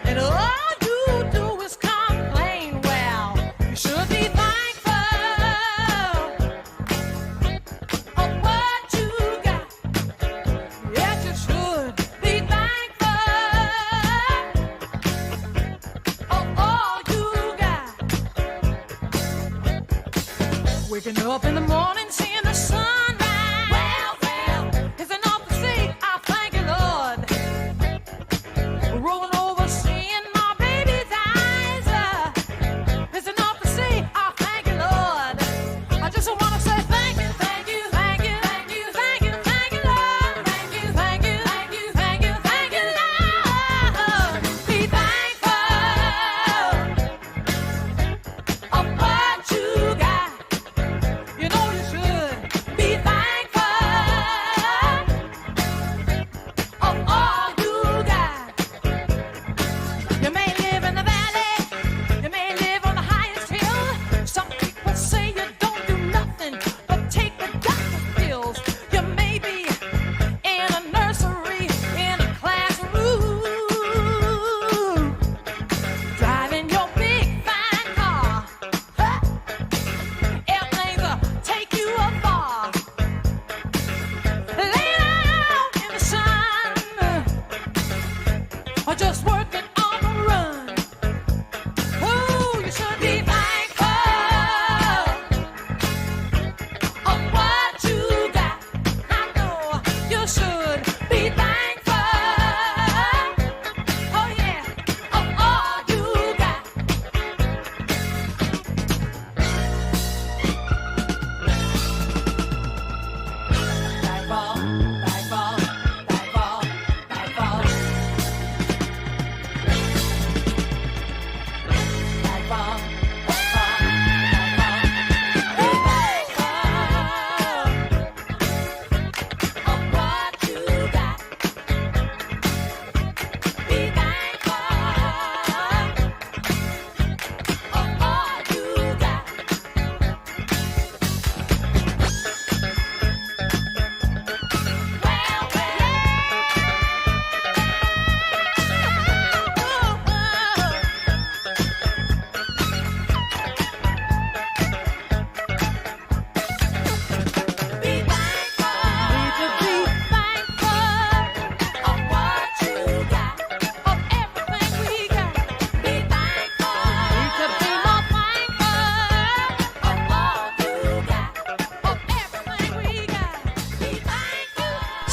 and all you do is complain. Well, you should be thankful of what you got. Yes, you should be thankful of all you got. Waking up in the morning, seeing the sunrise. Well, it's enough to say, I thank you, Lord. Rolling over, seeing my baby's eyes. It's enough to say, I thank you, Lord. I just want to say thank you, thank you, thank you, thank you, thank you, thank you, Lord. Thank you, thank you, thank you, thank you, thank you, Lord. Be thankful of what you got. You know you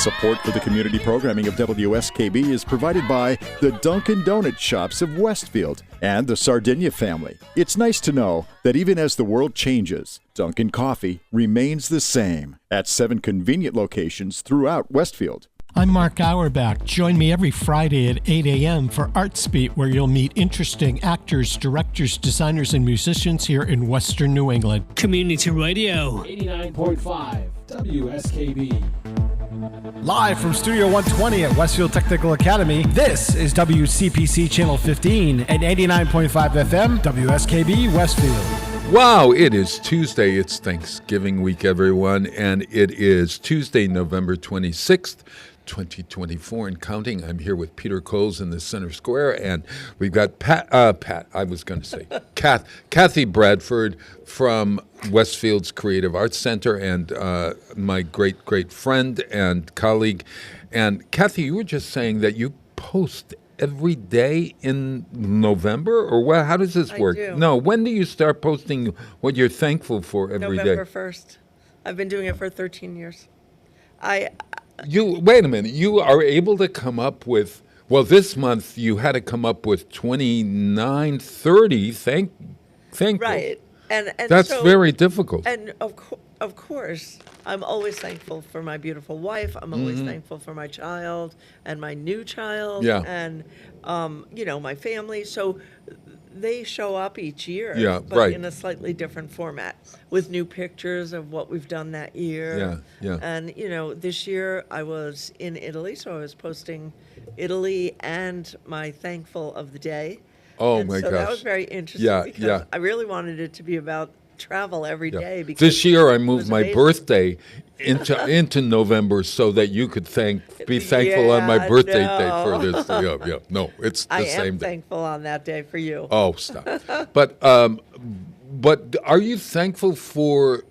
Support for the community programming of WSKB is provided by the Dunkin' Donut Shops of Westfield and the Sardinia family. It's nice to know that even as the world changes, Dunkin' Coffee remains the same at 7 convenient locations throughout Westfield. I'm Mark Auerbach. Join me every Friday at 8 a.m. for Arts Beat, where you'll meet interesting actors, directors, designers, and musicians here in Western New England. Community Radio. 89.5 WSKB. Live from Studio 120 at Westfield Technical Academy, this is WCPC Channel 15 and 89.5 FM, WSKB Westfield. Wow, it is Tuesday. It's Thanksgiving week, everyone, and it is Tuesday, November 26th. 2024 and counting. I'm here with Peter Coles in the center square, and we've got Kathy Bradford from Westfield's Creative Arts Center, and my great friend and colleague. And Kathy, you were just saying that you post every day in November, or what? How does this work? I do. No, when do you start posting what you're thankful for every day? November 1st. I've been doing it for 13 years. You wait a minute. You are able to come up with, well, this month you had to come up with 29, 30 thankful. Right. And that's so, very difficult. And of course, I'm always thankful for my beautiful wife. I'm always thankful for my child and my new child. Yeah. And my family. So they show up each year, but right. in a slightly different format with new pictures of what we've done that year. Yeah. And, this year I was in Italy, so I was posting Italy and my thankful of the day. Oh, and my so gosh. that was very interesting because I really wanted it to be about travel every day. Because this year I moved my amazing. birthday into November so that you could be thankful on my birthday day for this. No, it's the same day. I am thankful on that day for you. Oh, stop. But are you thankful for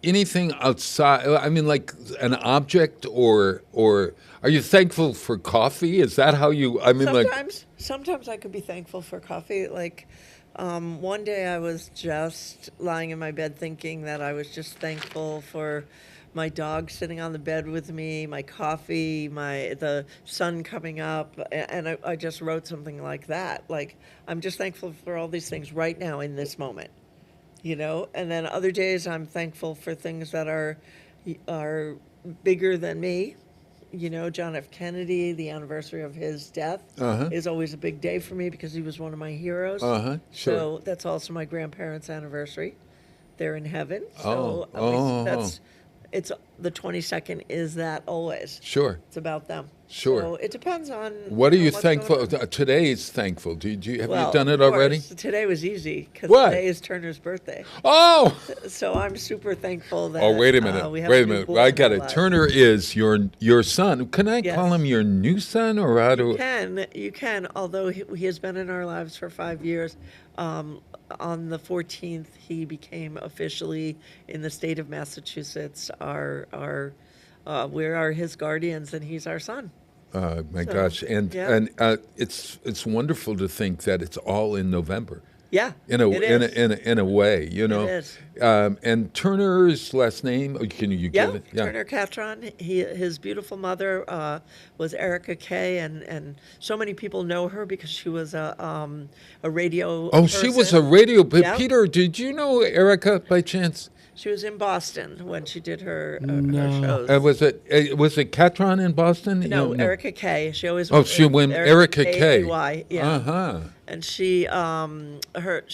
anything outside? I mean, like an object, or are you thankful for coffee? Is that how you? I mean, sometimes I could be thankful for coffee. Like one day I was just lying in my bed thinking that I was just thankful for my dog sitting on the bed with me, my coffee, the sun coming up, and I just wrote something like that. Like, I'm just thankful for all these things right now in this moment, And then other days I'm thankful for things that are bigger than me. John F. Kennedy, the anniversary of his death is always a big day for me because he was one of my heroes. Sure. So that's also my grandparents' anniversary. They're in heaven. So at least it's the 22nd is that always. Sure. It's about them. Sure. So it depends on. What are you what's thankful? going on. Today is thankful. Have you done it of already? course, today was easy because What? today is Turner's birthday. Oh. So I'm super thankful that. Oh, wait a minute. we have Wait a new minute. boy I in got our it. lives. Turner is your son. Can I Yes. call him your new son, or how do? You can. Although he has been in our lives for 5 years. On the 14th, he became officially in the state of Massachusetts. We are his guardians, and he's our son. My gosh, and it's wonderful to think that it's all in November. Yeah, in a way, It is. And Turner's last name, can you give it? Yeah, Turner Catron. His beautiful mother was Erica Kay, and so many people know her because she was a radio. Oh, person. she was a radio. Yep. Peter, did you know Erica by chance? She was in Boston when she did her No. shows. Was it Catron in Boston? No, Erica Kay. She always. She went Erica Kay. Yeah. And she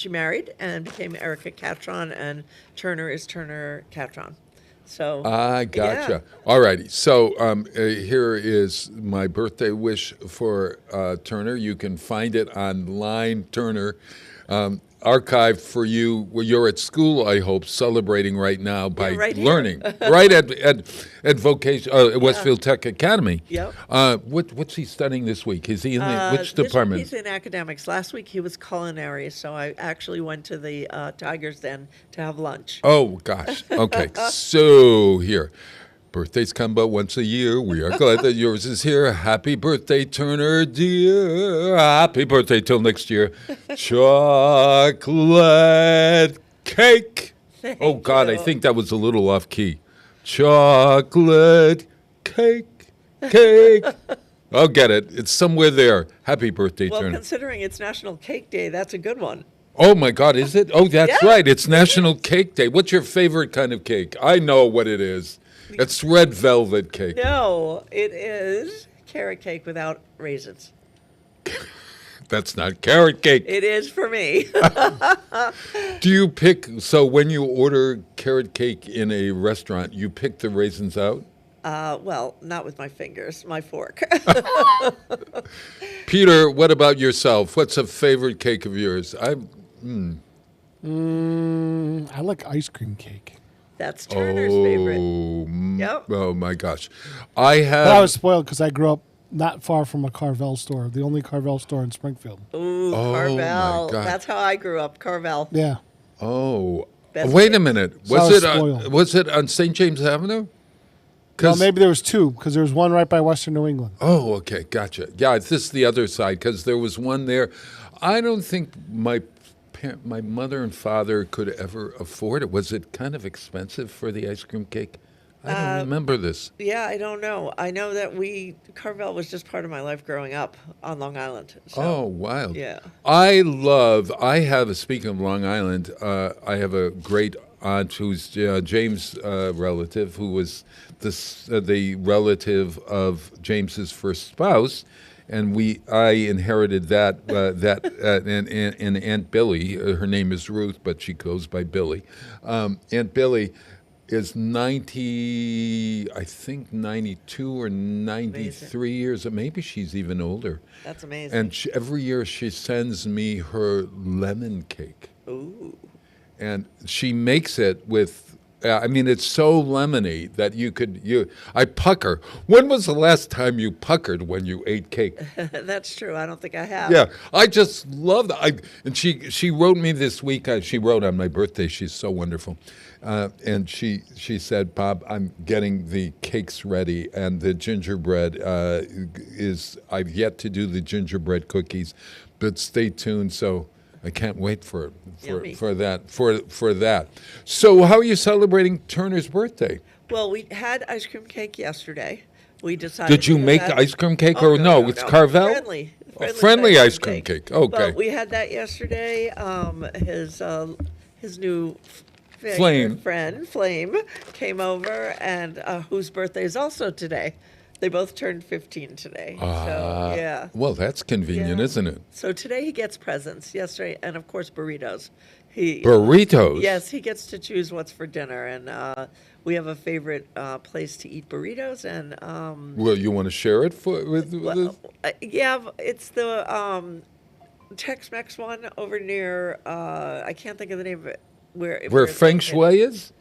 married and became Erica Catron, and Turner is Turner Catron. So I gotcha. Yeah. All righty. So here is my birthday wish for Turner. You can find it online, Turner. Archived for you. Well, you're at school, I hope, celebrating right now by learning. Right at Westfield Tech Academy. Yep. What's he studying this week? Is he in which department? He's in academics. Last week he was culinary, so I actually went to the Tiger's Den to have lunch. Oh gosh. Okay. So here. Birthdays come but once a year. We are glad that yours is here. Happy birthday, Turner, dear. Happy birthday till next year. Chocolate cake. Oh, God, I think that was a little off key. Chocolate cake cake. I'll get it. It's somewhere there. Happy birthday, Well, Turner. considering it's National Cake Day, that's a good one. Oh, my God, is it? Oh, that's Yeah. right. It's National Cake Day. What's your favorite kind of cake? I know what it is. It's red velvet cake. No, it is carrot cake without raisins. That's not carrot cake. It is for me. Do you pick, so when you order carrot cake in a restaurant, you pick the raisins out? Well, not with my fingers, my fork. Peter, what about yourself? What's a favorite cake of yours? I like ice cream cake. That's Turner's favorite. Yep. Oh, my gosh. But I was spoiled because I grew up not far from a Carvel store, the only Carvel store in Springfield. Ooh, Oh, Carvel. my God. That's how I grew up, Carvel. Yeah. Oh, Best wait a cake. minute. So I was spoiled. Was it on St. James Avenue? Well, maybe there was two because there was one right by Western New England. Oh, okay, gotcha. Yeah, this is the other side because there was one there. I don't think my mother and father could ever afford it. Was it kind of expensive for the ice cream cake? I don't remember this. Yeah, I don't know. I know that Carvel was just part of my life growing up on Long Island. So, Oh, wild. Yeah. Speaking of Long Island, I have a great aunt who's James' relative, who was the relative of James's first spouse. And I inherited that, and Aunt Billy, her name is Ruth, but she goes by Billy. Aunt Billy is 92 or 93 years, or maybe she's even older. That's amazing. And every year she sends me her lemon cake. Ooh. And she makes it with, it's so lemony that I pucker. When was the last time you puckered when you ate cake? That's true. I don't think I have. Yeah, I just love that. And she wrote me this week. She wrote on my birthday. She's so wonderful. And she said, Bob, I'm getting the cakes ready, and the gingerbread I've yet to do the gingerbread cookies, but stay tuned. So I can't wait for that. So how are you celebrating Turner's birthday? Well, we had ice cream cake yesterday. We decided. Did you to make have- ice cream cake, Oh, or no? It's Carvel. Friendly Ice cream cake. Okay. But we had that yesterday. His new Flame friend Flame came over, and whose birthday is also today. They both turned 15 today. So yeah. Well, that's convenient, Yeah. isn't it? So today he gets presents. Yesterday, and of course burritos. Burritos? Yes, he gets to choose what's for dinner, and we have a favorite place to eat burritos. And Well, you want to share it with? yeah, it's the Tex-Mex one over near. I can't think of the name of it. Where Feng Shui is?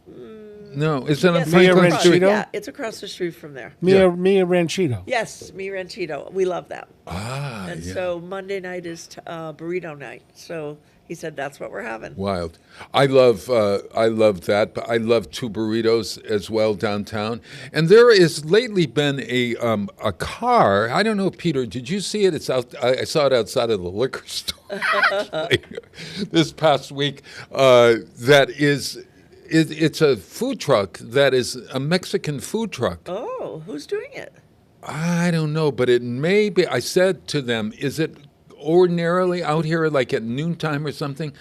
No, is it on Yes, Franklin across- Street? Yeah, it's across the street from there. Mia Ranchito. Yes, Mi Ranchito. We love that. And yeah. so Monday night is burrito night. So he said that's what we're having. Wild. I love that, but I love two burritos as well downtown. And there has lately been a car. I don't know, Peter, did you see it? It's out. I saw it outside of the liquor store actually, this past week. It's a food truck that is a Mexican food truck. Oh, who's doing it? I don't know, but it may be. I said to them, is it ordinarily out here like at noontime or something?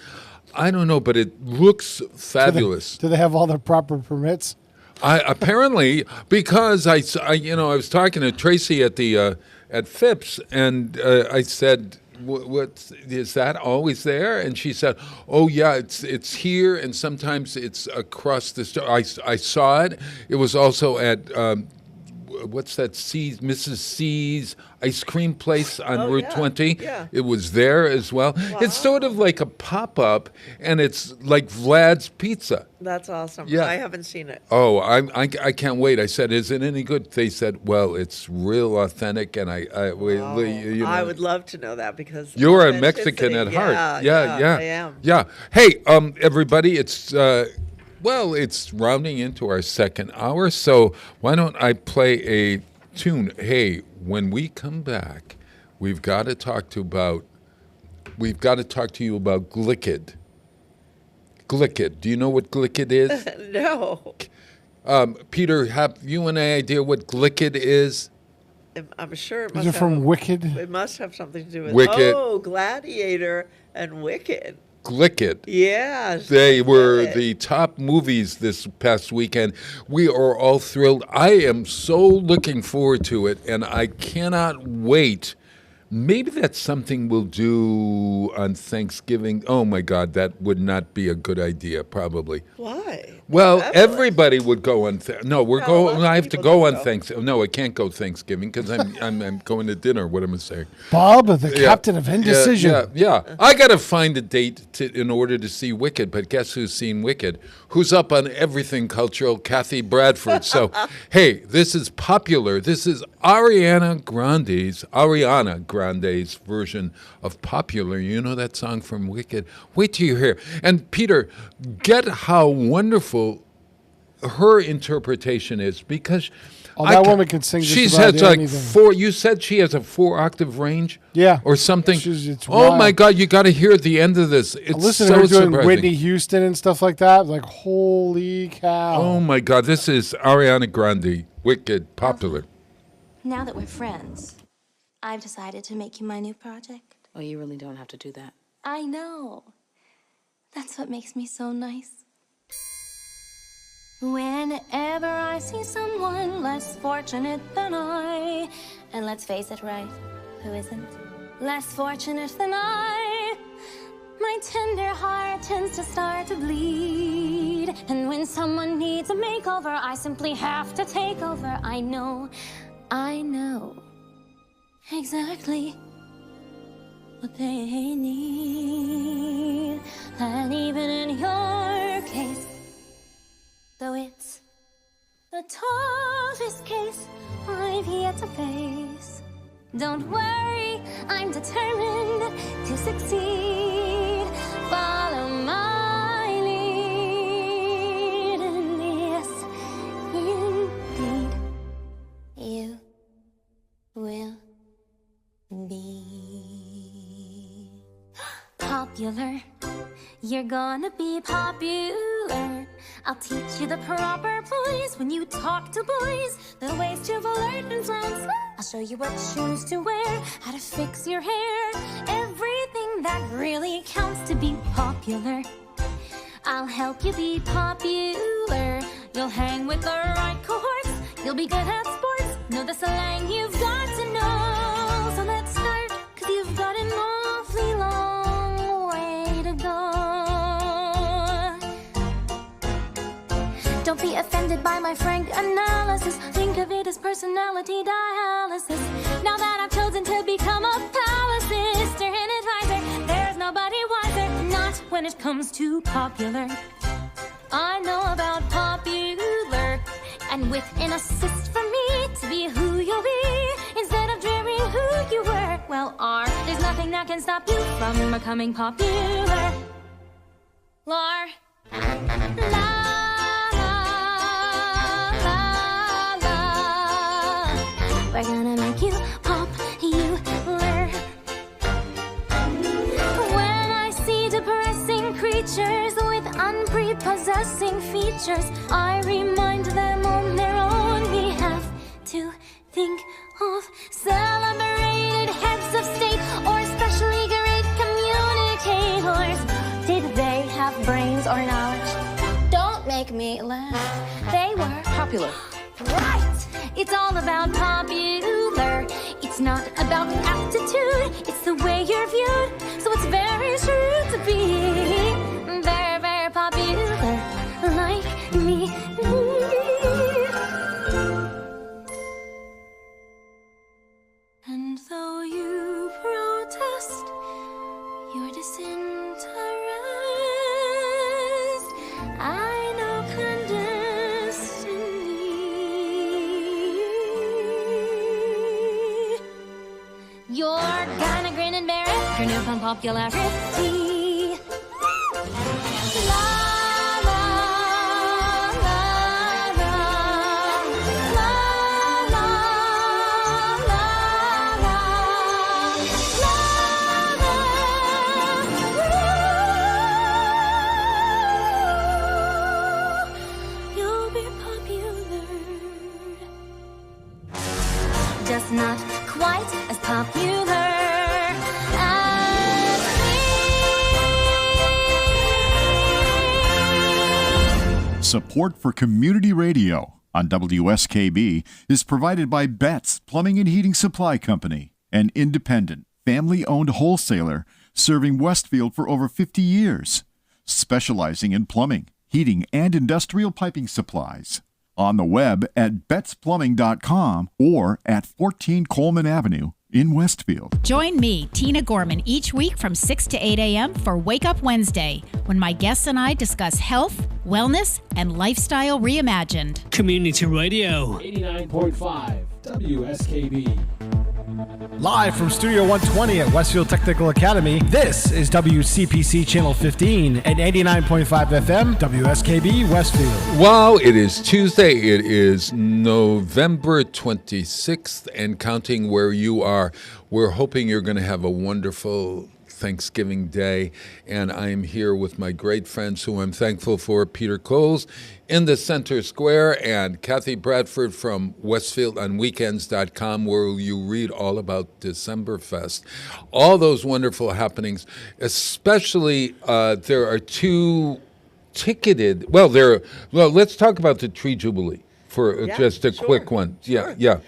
I don't know, but it looks fabulous. Do they have all the proper permits? Apparently, because I was talking to Tracy at Phipps, and I said, "What is that always there?" And she said, "Oh yeah, it's here, and sometimes it's across the store." I saw it. It was also at what's that? Mrs. C's ice cream place on Route 20. Yeah. It was there as well. Wow. It's sort of like a pop-up, and it's like Vlad's Pizza. That's awesome. Yeah. I haven't seen it. Oh, I can't wait. I said, "Is it any good?" They said, "Well, it's real authentic," and I would love to know that because you're a Mexican at heart. Yeah, I am. Yeah. Hey, everybody, it's rounding into our second hour, so why don't I play a tune? Hey, when we come back, we've got to talk to you about Glickid. Glickid. Do you know what Glickid is? No. Peter, have you any idea what Glickid is? I'm sure it Is must it from Wicked? It must have something to do with Wicked. Oh, Gladiator and Wicked. Glickit. Yes. They were the top movies this past weekend. We are all thrilled. I am so looking forward to it, and I cannot wait. Maybe that's something we'll do on Thanksgiving. Oh, my God, that would not be a good idea, probably. Why? Well, Fabulous. everybody would go on. No, we're No, going. lots of I have to people go don't on go. Thanksgiving. No, I can't go Thanksgiving because I'm going to dinner. What am I saying? Bob, the captain of indecision. Yeah. I got to find a date in order to see Wicked. But guess who's seen Wicked? Who's up on everything cultural? Kathy Bradford. So, hey, this is popular. This is Ariana Grande's version of Popular. You know that song from Wicked? Wait till you hear. And Peter, get how wonderful her interpretation is, because that woman can sing just She about has like anything. 4. You said she has a 4-octave range, Yeah. or something. It's Oh wild. my God! You got to hear the end of this. It's Listen so to her doing surprising. Whitney Houston and stuff like that. Like, holy cow. Oh my God! This is Ariana Grande, Wicked, Popular. Now that we're friends, I've decided to make you my new project. Oh, you really don't have to do that. I know. That's what makes me so nice. Whenever I see someone less fortunate than I, and let's face it, right, who isn't? Less fortunate than I, my tender heart tends to start to bleed. And when someone needs a makeover, I simply have to take over. I know exactly what they need. And even in your case, though it's the toughest case I've yet to face, don't worry, I'm determined to succeed. Follow my lead, and yes, indeed, you will be popular. You're gonna be popular. I'll teach you the proper poise when you talk to boys, the ways to flirt and flounce. I'll show you what shoes to wear, how to fix your hair, everything that really counts to be popular. I'll help you be popular. You'll hang with the right cohorts. You'll be good at sports. Know the slang you've got to know. So let's start, 'cause you've got an awfully long way to go. Don't be offended by my frank analysis. Think of it as personality dialysis. Now that I've chosen to become a palace sister and advisor, there's nobody wiser, not when it comes to popular. I know about popular, and with an assist from me to be who you'll be, instead of dreaming who you were. Well, there's nothing that can stop you from becoming popular. Lar, la. We're gonna make you popular. When I see depressing creatures with unprepossessing features, I remind them on their own behalf to think of celebrated heads of state or especially great communicators. Did they have brains or knowledge? Don't make me laugh. They were Popular. right. It's all about popular. It's not about aptitude. It's the way you're viewed. So it's very true to be very, very popular, like me. And though you protest your disinterest, I know clandestinely you're gonna grin and bear it, your newfound popularity. La la la la la la la la la. You'll be popular, just not Support for community radio on WSKB is provided by Betts Plumbing and Heating Supply Company, an independent, family-owned wholesaler serving Westfield for over 50 years, specializing in plumbing, heating, and industrial piping supplies. On the web at bettsplumbing.com or at 14 Coleman Avenue in Westfield. Join me, Tina Gorman, each week from 6 to 8 a.m. for Wake Up Wednesday, when my guests and I discuss health, wellness, and lifestyle reimagined. Community Radio. 89.5 WSKB. Live from Studio 120 at Westfield Technical Academy, this is WCPC Channel 15 and 89.5 FM, WSKB Westfield. Wow, it is Tuesday. It is November 26th and counting where you are. We're hoping you're going to have a wonderful Thanksgiving Day, and I am here with my great friends who I'm thankful for, Peter Coles in the Center Square and Kathy Bradford from WestfieldOnWeekends.com, where you read all about Decemberfest. All those wonderful happenings, especially there are two ticketed, let's talk about the Tree Jubilee for just a quick one. Sure. Yeah.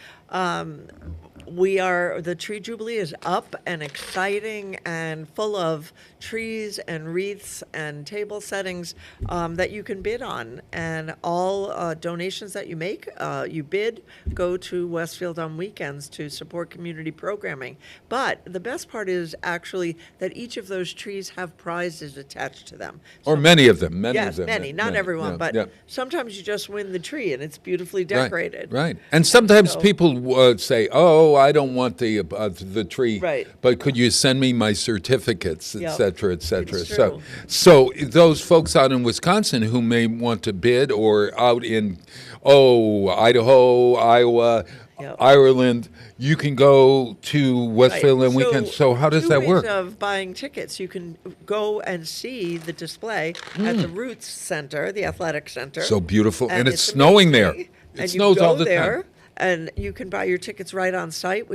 The Tree Jubilee is up and exciting and full of trees and wreaths and table settings that you can bid on. And all donations that you make, you bid, go to Westfield on Weekends to support community programming. But the best part is actually that each of those trees have prizes attached to them. Or many of them. Not everyone, but sometimes you just win the tree and it's beautifully decorated. Right. And sometimes people say, I don't want the tree, but could you send me my certificates, et cetera, et cetera. So those folks out in Wisconsin who may want to bid, or out in, Idaho, Iowa, Ireland, you can go to Westfield and Weekends. So how does that work? Two ways of buying tickets. You can go and see the display at the Roots Center, the athletic center. So beautiful. And it's snowing there. It snows all the time. And you can buy your tickets right on site.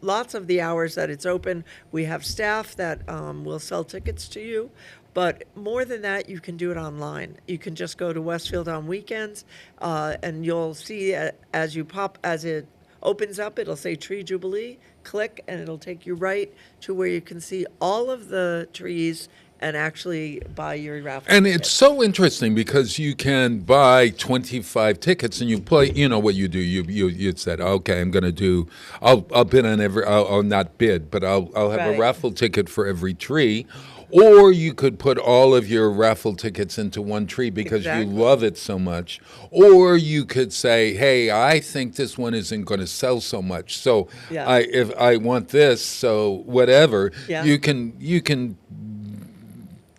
Lots of the hours that it's open, we have staff that will sell tickets to you. But more than that, you can do it online. You can just go to Westfield on Weekends, and you'll see as it opens up, it'll say Tree Jubilee. Click, and it'll take you right to where you can see all of the trees and actually buy your raffle And ticket. It's so interesting because you can buy 25 tickets and you play, what you do, you said, okay, I'm going to do, I'll bid on I'll not bid, but I'll have a raffle ticket for every tree. Or you could put all of your raffle tickets into one tree because you love it so much. Or you could say, hey, I think this one isn't going to sell so much. So if I want this, so whatever, you can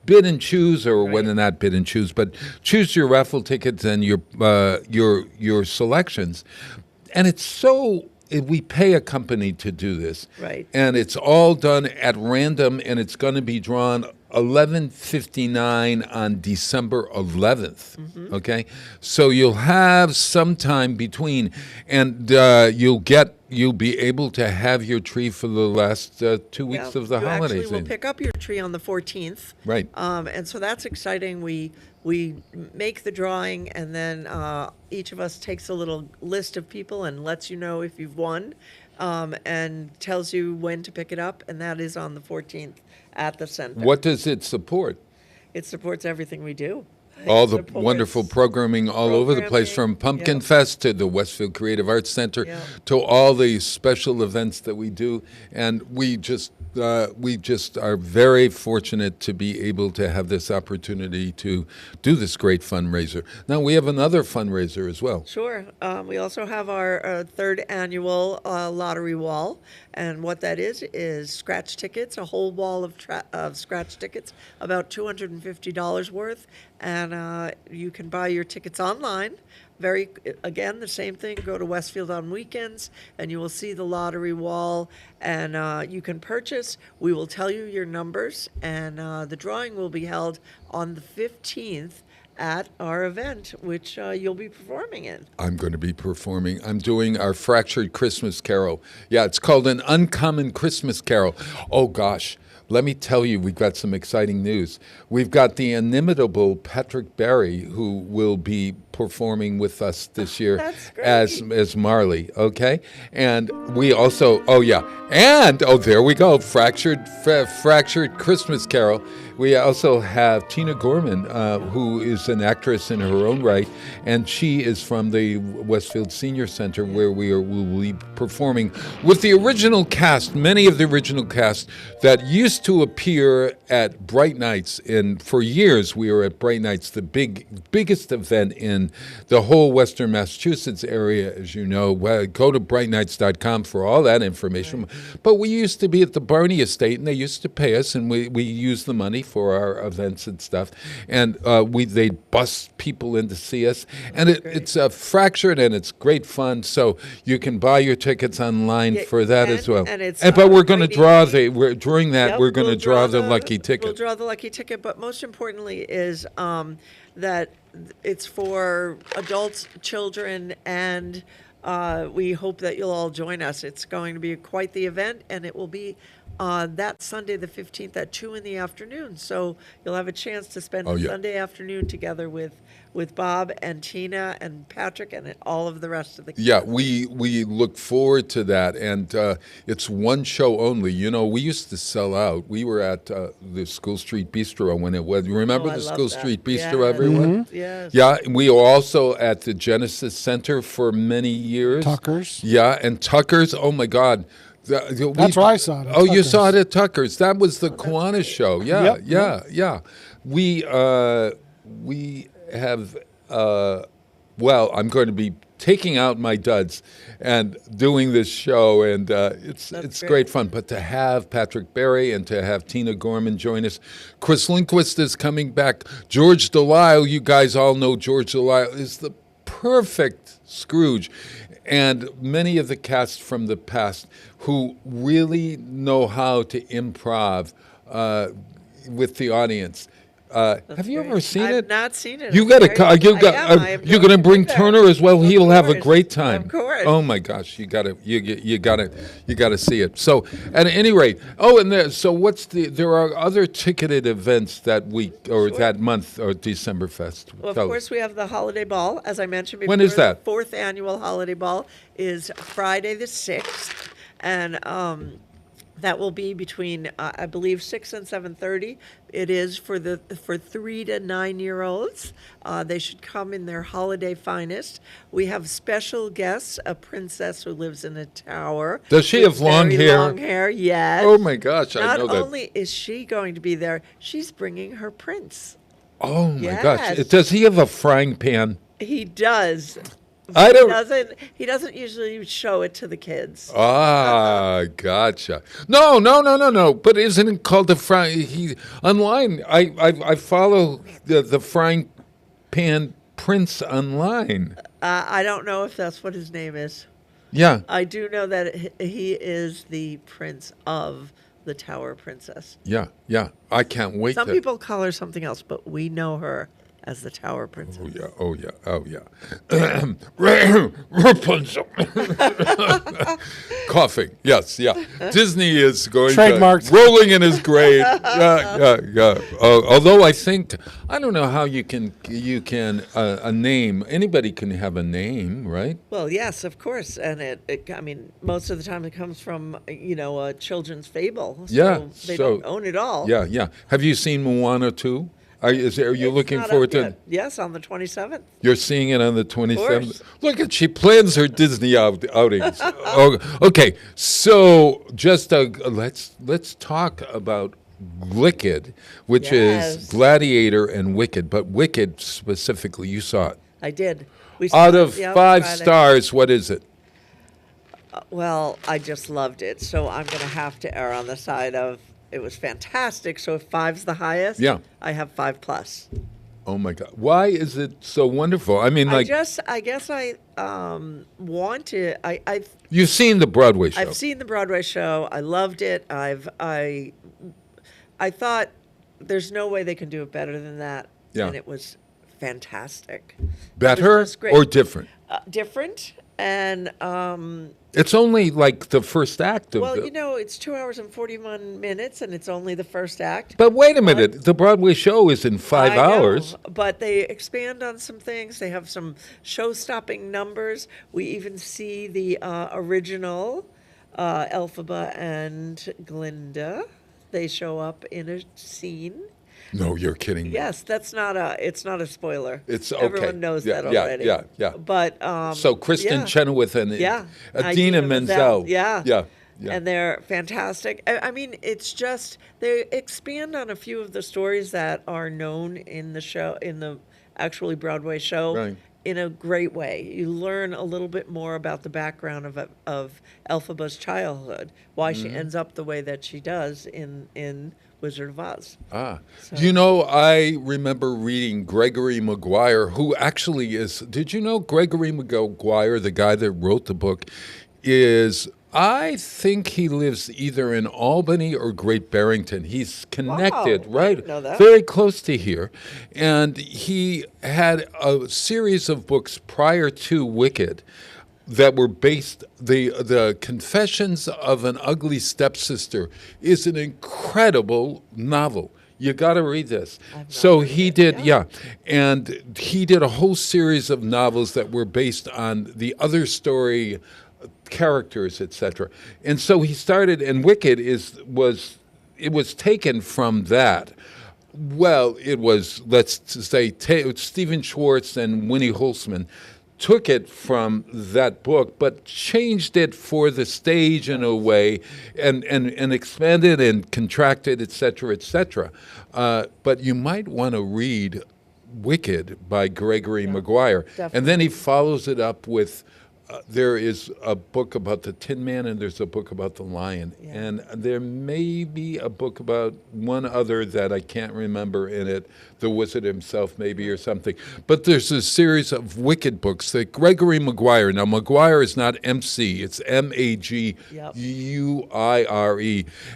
bid and choose, or whether not bid and choose, but choose your raffle tickets and your selections. And it's we pay a company to do this. Right. And it's all done at random, and it's going to be drawn 11:59 on December 11th. Mm-hmm. Okay? So you'll have some time between, and you'll be able to have your tree for the last 2 weeks of the holidays. You actually will pick up your tree on the 14th. Right. And so that's exciting. We make the drawing, and then each of us takes a little list of people and lets you know if you've won, and tells you when to pick it up, and that is on the 14th at the center. What does it support? It supports everything we do. All the wonderful programming all over the place, from Pumpkin Fest to the Westfield Creative Arts Center to all the special events that we do. And we just are very fortunate to be able to have this opportunity to do this great fundraiser. Now, we have another fundraiser as well. Sure. We also have our third annual lottery wall. And what that is scratch tickets, a whole wall of scratch tickets, about $250 worth. And you can buy your tickets online. Again, the same thing. Go to Westfield on Weekends, and you will see the lottery wall, and you can purchase. We will tell you your numbers, and the drawing will be held on the 15th at our event, which you'll be performing in. I'm going to be performing. I'm doing our Fractured Christmas Carol. Yeah, it's called An Uncommon Christmas Carol. Oh, gosh. let me tell you, we've got some exciting news. We've got the inimitable Patrick Barry, who will be performing with us this year as Marley, okay? And we also, there we go, Fractured Christmas Carol. We also have Tina Gorman, who is an actress in her own right, and she is from the Westfield Senior Center, where will be performing with the original cast, many of the original cast that used to appear at Bright Nights. And for years, we were at Bright Nights, the biggest event in the whole Western Massachusetts area, as you know. Well, go to brightnights.com for all that information. Right. But we used to be at the Barney Estate, and they used to pay us, and we used the money for our events and stuff. And they'd bus people in to see us. And it's fractured, and it's great fun. So you can buy your tickets online for that as well. But we're going to draw we're going to draw the lucky ticket. We'll draw the lucky ticket. But most importantly is that it's for adults, children, and we hope that you'll all join us. It's going to be quite the event, and it will be that Sunday the 15th at 2 in the afternoon. So you'll have a chance to spend a Sunday afternoon together with Bob and Tina and Patrick and all of the rest of the cast. Yeah, we look forward to that, and it's one show only. You know, we used to sell out. We were at the School Street Bistro when it was. You remember the School Street Bistro, everyone? Mm-hmm. Yes. Yeah, we were also at the Genesis Center for many years. Tucker's. Yeah, and Tucker's. Oh, my God. That's where I saw it. Oh, Tucker's. You saw it at Tucker's. That was the Kiwanis show. Yeah, yeah. We have, I'm going to be taking out my duds and doing this show, and it's great fun. But to have Patrick Barry and to have Tina Gorman join us, Chris Lindquist is coming back. George Delisle, you guys all know George Delisle is the perfect Scrooge. And many of the cast from the past who really know how to improv with the audience. Have you ever seen it? I've not seen it. You're going to bring Turner as well. He'll have a great time. Of course. Oh my gosh, you gotta see it. So at any rate, there are other ticketed events that week or that month or December Fest. Well, of course, we have the Holiday Ball, as I mentioned before. When is that? The 4th annual Holiday Ball is Friday the 6th, and that will be between, I believe, 6 and 7:30. It is for 3 to 9-year-olds. They should come in their holiday finest. We have special guests, a princess who lives in a tower. Does she have long hair? Long hair, yes. Oh my gosh, I know that. Not only is she going to be there, she's bringing her prince. Oh my gosh, does he have a frying pan? He does. He doesn't usually show it to the kids. Ah, gotcha. No. But isn't it called the frying? Online, I follow the frying pan prince online. I don't know if that's what his name is. Yeah. I do know that he is the prince of the Tower Princess. Yeah. I can't wait. Some people call her something else, but we know her as the Tower Princess. Oh yeah. Rapunzel. Coughing. Yes, yeah. Disney is going trademarked. Rolling in his grave. Yeah. Although I don't know how you can a name. Anybody can have a name, right? Well, yes, of course, and I mean, most of the time it comes from a children's fable. So they don't own it all. Yeah. Have you seen Moana 2? Are you looking forward to it? Yes, on the 27th. You're seeing it on the 27th? Look, she plans her Disney outings. Okay, so just let's talk about Wicked, which is Gladiator and Wicked, but Wicked specifically, you saw it. I did. Out of 5 stars, what is it? Well, I just loved it, so I'm going to have to err on the side of it was fantastic. So if 5's the highest, I have 5+. Oh my God! Why is it so wonderful? I mean, I guess I want to. You've seen the Broadway show. I've seen the Broadway show. I loved it. I thought there's no way they can do it better than that. Yeah. And it was fantastic. Better or different? Different, and It's only like the first act of Well, the... you know, it's 2 hours and 41 minutes, and it's only the first act. But wait a minute. The Broadway show is in 5 hours. But they expand on some things. They have some show-stopping numbers. We even see the original Elphaba and Glinda. They show up in a scene. No, you're kidding me. Yes, it's not a spoiler. It's okay. Everyone knows that already. Yeah. But so Kristen Chenoweth and Idina Menzel. Yeah. And they're fantastic. I mean, it's just they expand on a few of the stories that are known in the show, in the actually Broadway show, in a great way. You learn a little bit more about the background of Elphaba's childhood, why she ends up the way that she does in Wizard of Oz. You know, I remember reading Gregory Maguire, who actually is, did you know Gregory Maguire, the guy that wrote the book, I think he lives either in Albany or Great Barrington. He's connected, Wow, I didn't know that. very close to here. And he had a series of books prior to Wicked that were based, the Confessions of an Ugly Stepsister is an incredible novel. You got to read this. So he did, and he did a whole series of novels that were based on the other story characters, etc. And so he started, and Wicked was taken from that. Well, it was, let's say, Stephen Schwartz and Winnie Holzman took it from that book, but changed it for the stage in a way, and expanded and contracted, et cetera, but you might want to read Wicked by Gregory Maguire. Definitely. And then he follows it up with, there is a book about the Tin Man, and there's a book about the Lion. And there may be a book about one other that I can't remember in it, the Wizard himself maybe or something. But there's a series of Wicked books that Gregory Maguire, now Maguire is not MC, it's Maguire.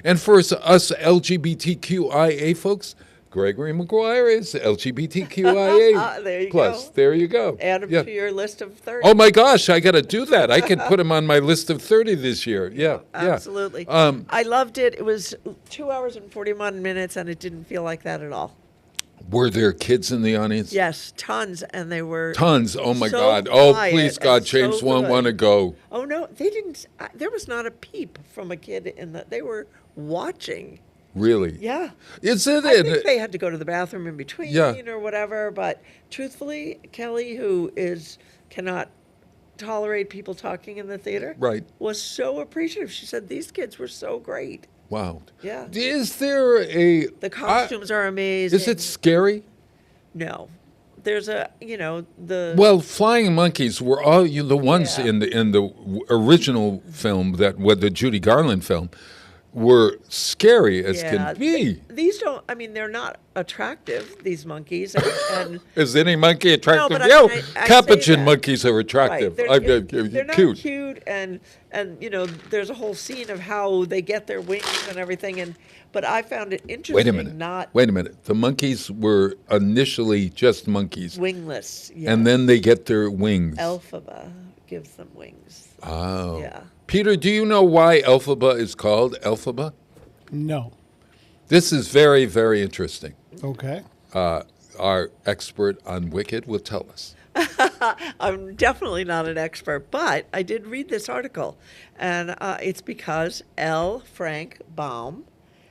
And for us LGBTQIA folks, Gregory Maguire is LGBTQIA There you plus. go. There you go. Add him to your list of 30. Oh my gosh, I got to do that. I can put him on my list of 30 this year. Yeah. Absolutely. I loved it. It was 2 hours and 41 minutes, and it didn't feel like that at all. Were there kids in the audience? Yes, tons, and they were Tons. Oh my so God. Oh, quiet please, God, and James so won't good. want to go. Oh no, they didn't. There was not a peep from a kid in the. They were watching. Really? Yeah. Is it? I think they had to go to the bathroom in between or whatever. But truthfully, Kelly, who cannot tolerate people talking in the theater, was so appreciative. She said these kids were so great. Wow. Yeah. Is there the costumes are amazing. Is it scary? No. There's Well, flying monkeys were all the ones in the original film the Judy Garland film were scary as can be. These don't. I mean, they're not attractive. These monkeys. And is any monkey attractive? No, but I capuchin monkeys are attractive. Right. They're not cute. cute, and there's a whole scene of how they get their wings and everything. But I found it interesting. Wait a minute. The monkeys were initially just monkeys. Wingless. Yes. And then they get their wings. Elphaba gives them wings. Oh. Yeah. Peter, do you know why Elphaba is called Elphaba? No. This is very, very interesting. Okay. Our expert on Wicked will tell us. I'm definitely not an expert, but I did read this article, and it's because L. Frank Baum,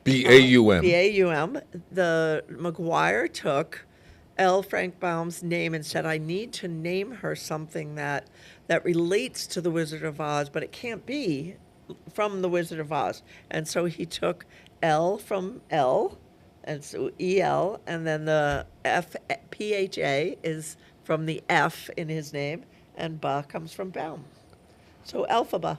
B-A-U-M. B-A-U-M, the Maguire took L. Frank Baum's name and said, I need to name her something that relates to the Wizard of Oz, but it can't be from the Wizard of Oz. And so he took L from L, and so E-L, and then the F-P-H-A is from the F in his name, and Ba comes from Baum. So Elphaba.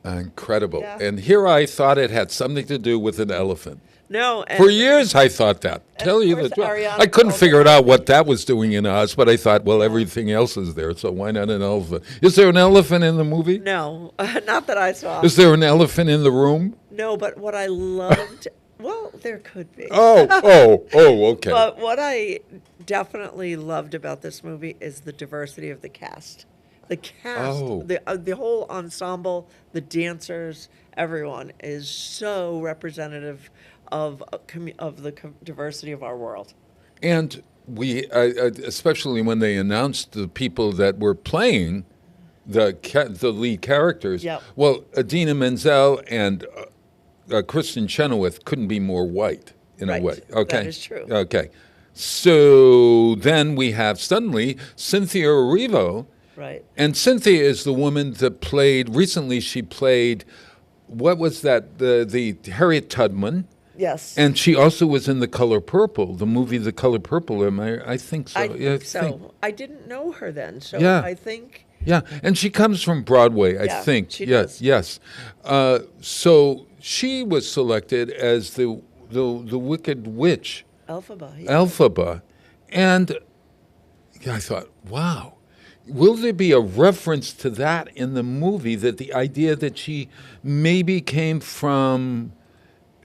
Incredible. Yeah. And here I thought it had something to do with an elephant. No. And for years I thought that. Tell you the truth. Ariana I couldn't figure it out what that was doing in Oz, but I thought, well, everything else is there, so why not an elephant? Is there an elephant in the movie? No, not that I saw. Is there an elephant in the room? No, but what I loved, well, there could be. Oh, okay. But what I definitely loved about this movie is the diversity of the cast. The cast, the whole ensemble, the dancers, everyone is so representative of the diversity of our world. And we, especially when they announced the people that were playing the lead characters. Yep. Well, Idina Menzel and Kristen Chenoweth couldn't be more white in a way. Okay, that is true. Okay, so then we have suddenly Cynthia Erivo. Right. And Cynthia is the woman that recently she played, what was that, the Harriet Tubman. Yes. And she also was in The Color Purple, the movie The Color Purple. I think so. I think so. I didn't know her then, so yeah. I think. Yeah, and she comes from Broadway, I think. She yes, does. Yes. So she was selected as the Wicked Witch. Elphaba. Yeah. Elphaba. And I thought, wow. Will there be a reference to that in the movie, that the idea that she maybe came from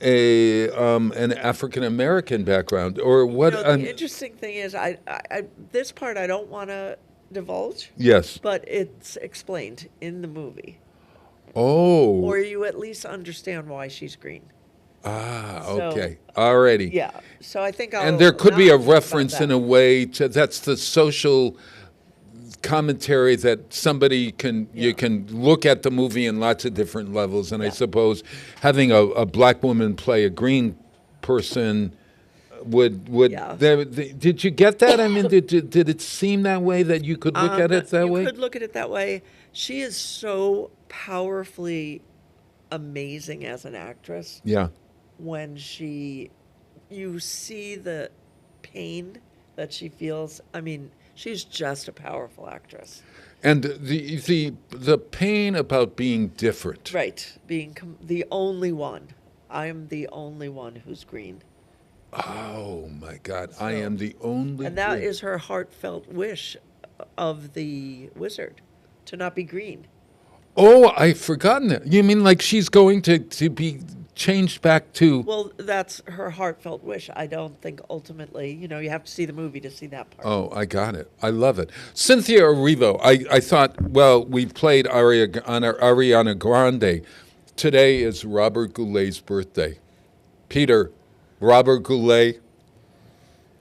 an African American background, or what? The interesting thing is, I this part I don't want to divulge. Yes. But it's explained in the movie. Oh. Or you at least understand why she's green. Ah, So- okay. Alrighty. Yeah. So I think And there could be a not talk about reference that. in a way to, that's the social commentary that somebody you can look at the movie in lots of different levels, and I suppose having a black woman play a green person would did you get that? I mean, did it seem that way, that you could look at it that way? You could look at it that way. She is so powerfully amazing as an actress. Yeah. When you see the pain that she feels. I mean, she's just a powerful actress. And the pain about being different. Right, being the only one. I am the only one who's green. Oh my God! I am the only. And that is her heartfelt wish of the wizard, to not be green. Oh, I've forgotten that. You mean like she's going to be changed back to... Well, that's her heartfelt wish. I don't think ultimately, you have to see the movie to see that part. Oh, I got it. I love it. Cynthia Erivo, I thought, well, we played Ariana Grande. Today is Robert Goulet's birthday. Peter, Robert Goulet.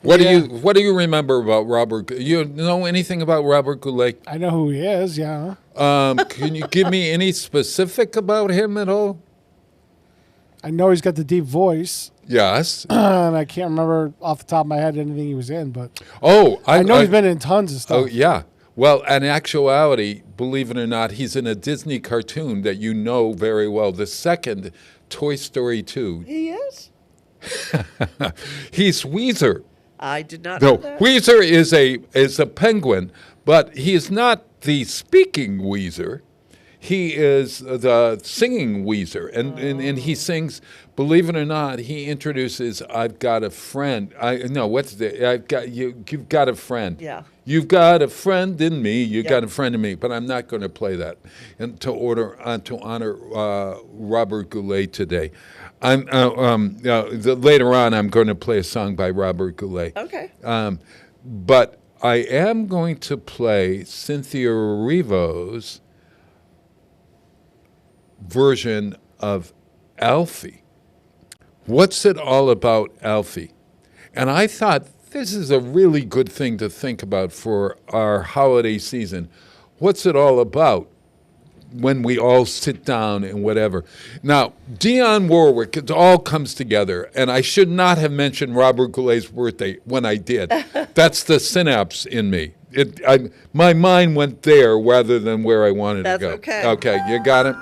What do you remember about Robert? You know anything about Robert Goulet? I know who he is, yeah. Can you give me any specific about him at all? I know he's got the deep voice. Yes. And I can't remember off the top of my head anything he was in, but I know he's been in tons of stuff. Oh, yeah. Well, in actuality, believe it or not, he's in a Disney cartoon that you know very well, the second Toy Story 2. He is? He's Weezer. I did not know that. Weezer is a penguin, but he is not the speaking Weezer. He is the singing Weezer, and he sings. Believe it or not, he introduces "I've got a friend." You've got a friend. Yeah. You've got a friend in me. You got a friend in me. But I'm not going to play that, and to honor Robert Goulet today. Later on, I'm going to play a song by Robert Goulet. Okay. But I am going to play Cynthia Erivo's version of Alfie. What's it all about, Alfie? And I thought this is a really good thing to think about for our holiday season. What's it all about when we all sit down and whatever? Now, Dionne Warwick, it all comes together, and I should not have mentioned Robert Goulet's birthday when I did. That's the synapse in me. My mind went there rather than where I wanted to go. That's okay. Okay, you got it?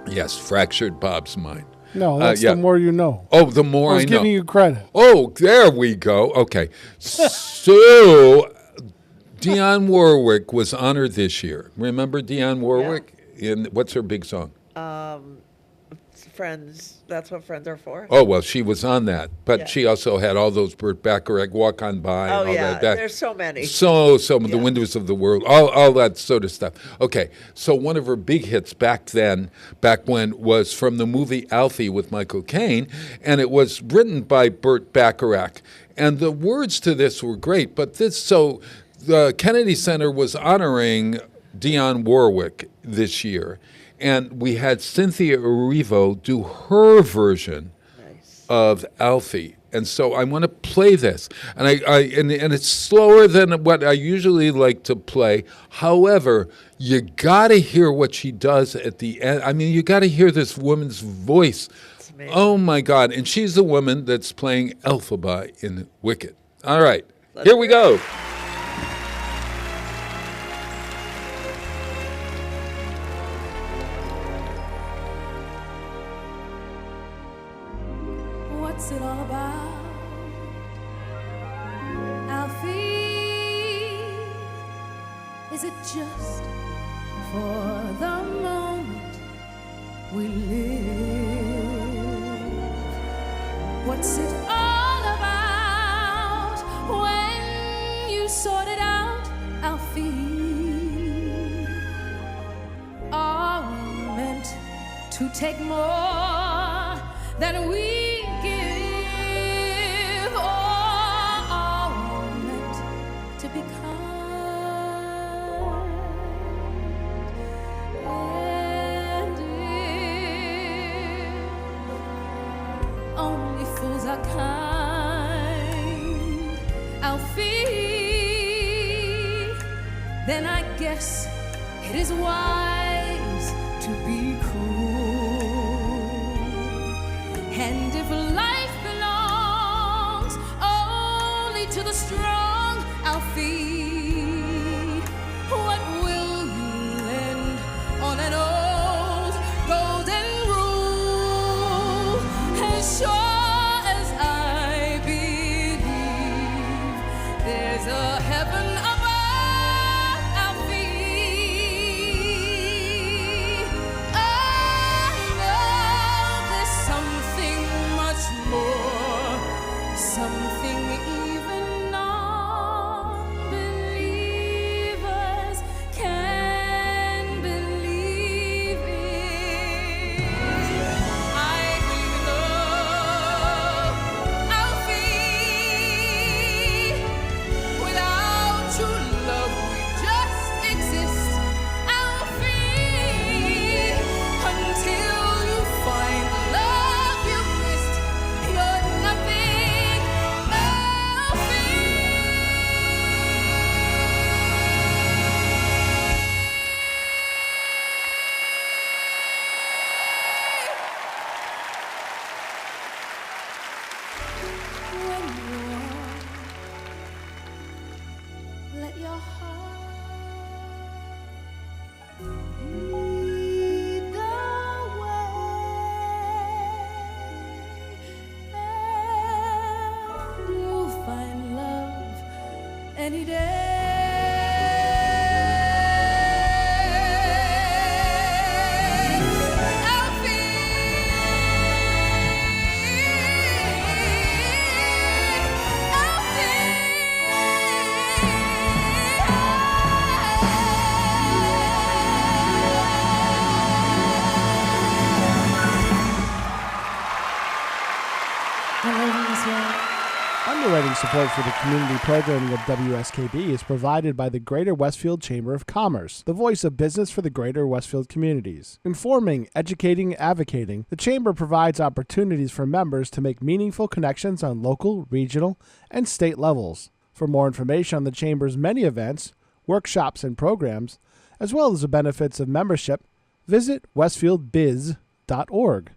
Yes, fractured Bob's mind. No, that's the more you know. Oh, the more I know. I was giving you credit. Oh, there we go. Okay. So, Dionne Warwick was honored this year. Remember Dionne Warwick? What's her big song? Friends. That's what Friends are for. Oh, well, she was on that. But she also had all those Burt Bacharach, Walk On By. Oh, and all yeah. that. There's so many. The Windows of the World, all that sort of stuff. Okay, so one of her big hits back when, was from the movie Alfie with Michael Caine, and it was written by Burt Bacharach. And the words to this were great, but the Kennedy Center was honoring Dionne Warwick this year, and we had Cynthia Erivo do her version of Alfie. And so I want to play this, and and it's slower than what I usually like to play. However, you got to hear what she does at the end. I mean, you got to hear this woman's voice. Oh my God! And she's the woman that's playing Elphaba in Wicked. All right, here we go. What's it all about? Alfie, is it just for the moment we live? What's it all about when you sort it out, Alfie? Are we meant to take more than we give, or are we meant to be kind? And if only fools are kind, Alfie, then I guess it is wise to be cruel. And if life belongs only to the strong, Alfie, what will you lend on an old golden rule? As sure as I believe there's a heaven above, Alfie, I know there's something much more, something even non-believers can believe in. I believe in love, Alfie. Without true love, we just exist, Alfie. Until you find the love you missed, you're nothing, Alfie. When you are, let your heart lead the way, and you'll find love any day. Underwriting support for the community programming of WSKB is provided by the Greater Westfield Chamber of Commerce, the voice of business for the Greater Westfield communities. Informing, educating, advocating, the Chamber provides opportunities for members to make meaningful connections on local, regional, and state levels. For more information on the Chamber's many events, workshops, and programs, as well as the benefits of membership, visit westfieldbiz.org.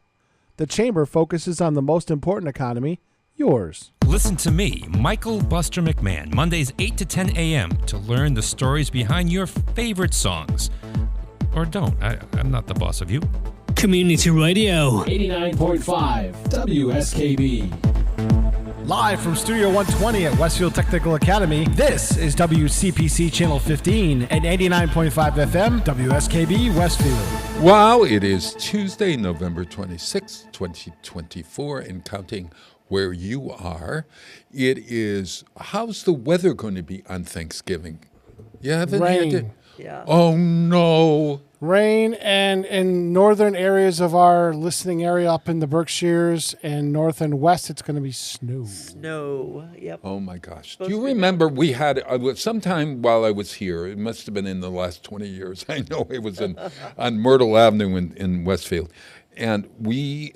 The Chamber focuses on the most important economy, yours. Listen to me, Michael Buster McMahon, Mondays 8 to 10 a.m. to learn the stories behind your favorite songs. Or don't. I'm not the boss of you. Community Radio. 89.5 WSKB. Live from Studio 120 at Westfield Technical Academy, this is WCPC Channel 15 and 89.5 FM, WSKB Westfield. Wow, it is Tuesday, November 26, 2024, and counting where you are. It is, how's the weather going to be on Thanksgiving? You haven't had Rain. it? Yeah. Oh, no. Rain, and in northern areas of our listening area up in the Berkshires and north and west, it's going to be snow. Snow. Yep. Oh, my gosh. Do Supposed you to be remember we had, sometime while I was here, it must have been in the last 20 years, I know it was on Myrtle Avenue in Westfield, and we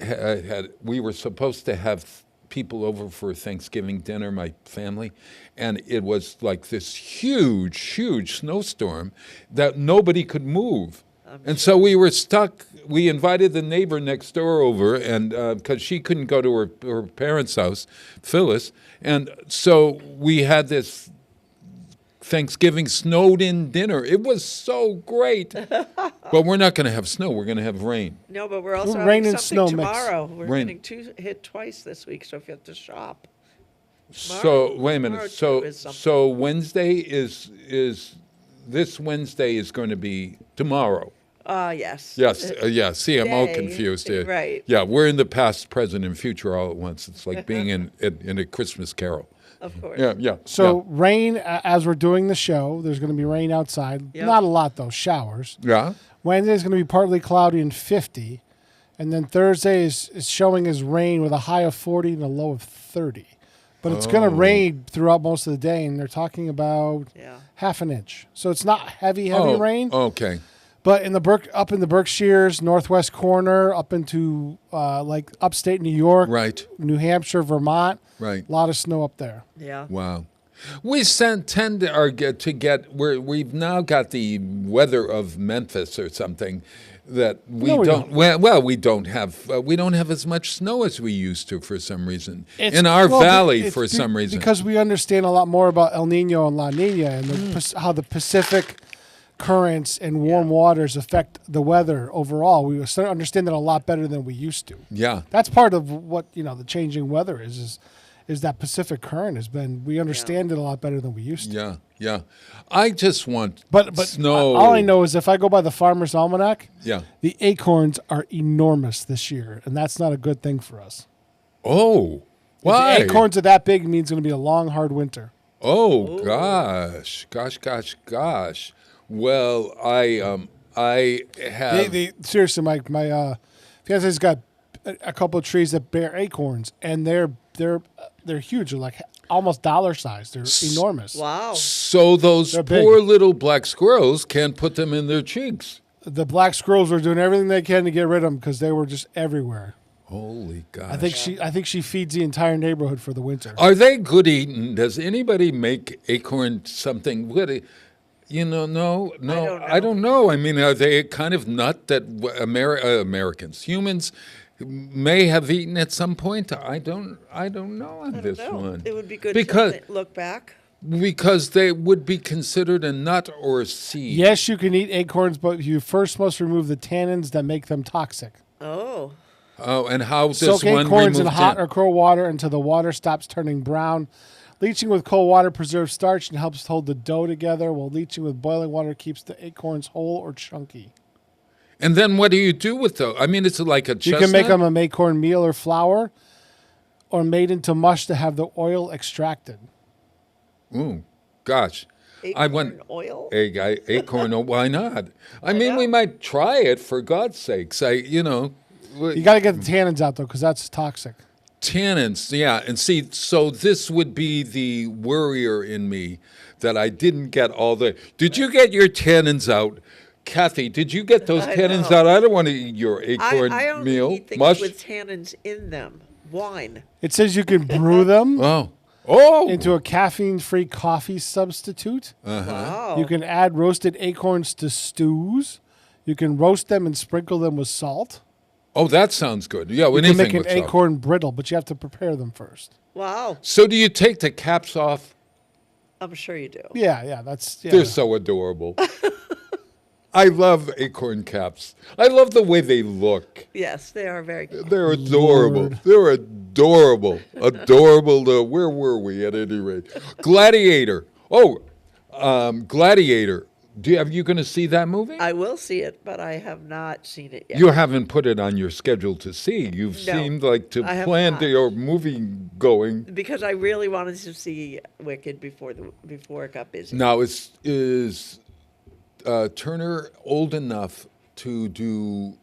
were supposed to have people over for Thanksgiving dinner, my family, and it was like this huge, huge snowstorm that nobody could move. And so we were stuck. We invited the neighbor next door over, and because she couldn't go to her parents' house, Phyllis, and so we had this Thanksgiving snowed-in dinner. It was so great. But we're not going to have snow. We're going to have rain. No, but we're also Rain having and something snow mix. tomorrow. We're Rain. getting hit twice this week, so if you have to shop. So wait a tomorrow minute. too is something. So Wednesday is this Wednesday is going to be tomorrow. Yes. Yes, yeah. See, I'm all Day, confused. right. Yeah, we're in the past, present, and future all at once. It's like being in a Christmas Carol. Of course. Yeah, yeah. So rain, as we're doing the show, there's going to be rain outside. Yep. Not a lot, though, showers. Yeah. Wednesday is going to be partly cloudy and 50. And then Thursday is showing as rain with a high of 40 and a low of 30. But it's going to rain throughout most of the day, and they're talking about half an inch. So it's not heavy rain. Okay. But up in the Berkshires, northwest corner, up into like upstate New York, Right. New Hampshire, Vermont, Right. a lot of snow up there. Yeah. Wow. We tend to get we've now got the weather of Memphis or something that we don't. Well, we don't have as much snow as we used to for some reason in our valley for some reason. Because we understand a lot more about El Nino and La Nina and how the Pacific currents and warm waters affect the weather overall. We understand that a lot better than we used to. Yeah. That's part of what the changing weather is that Pacific current has been. We understand it a lot better than we used to. Yeah, yeah. I just want But snow. All I know is if I go by the Farmer's Almanac, Yeah. the acorns are enormous this year, and that's not a good thing for us. Oh, If why? the acorns are that big, it means it's going to be a long, hard winter. Oh gosh. Well, I have. Seriously, my fiance's got a couple of trees that bear acorns, and they're huge. They're like almost dollar size. They're enormous. Wow. So those They're big. poor little black squirrels can't put them in their cheeks. The black squirrels were doing everything they can to get rid of them because they were just everywhere. Holy gosh. I think she feeds the entire neighborhood for the winter. Are they good eating? Does anybody make acorn something? No. I don't know. I mean, are they a kind of nut that Americans, humans, may have eaten at some point? I don't know on this one. It would be good because to look back. Because they would be considered a nut or a seed. Yes, you can eat acorns, but you first must remove the tannins that make them toxic. Oh. Oh, and how does Soak one acorns in remove hot or cold water until the water stops turning brown. Leaching with cold water preserves starch and helps hold the dough together, while leaching with boiling water keeps the acorns whole or chunky. And then what do you do with those? I mean, it's like a chestnut. You can make them a acorn meal or flour, or made into mush to have the oil extracted. Ooh, gosh. Acorn oil? Acorn oil, why not? I mean, we might try it, for God's sakes. You got to get the tannins out, though, because that's toxic. Tannins, yeah. And see, so this would be the worrier in me that I didn't get all the... Did you get your tannins out? Kathy, did you get those tannins out? I don't want to eat your acorn I only meal. eat things Mush? with tannins in them. Wine. It says you can brew them into a caffeine-free coffee substitute. Wow. You can add roasted acorns to stews. You can roast them and sprinkle them with salt. Oh, that sounds good. Yeah, you anything can make an with salt. acorn brittle, but you have to prepare them first. Wow. So do you take the caps off? I'm sure you do. Yeah. They're so adorable. I love acorn caps. I love the way they look. Yes, they are very cool. They're adorable. Lord. They're adorable. Adorable. Where were we at any rate? Gladiator. Oh, Gladiator. Are you going to see that movie? I will see it, but I have not seen it yet. You haven't put it on your schedule to see. You've No, seemed like to I have plan not. your movie going. Because I really wanted to see Wicked before it got busy. Now, Turner old enough to do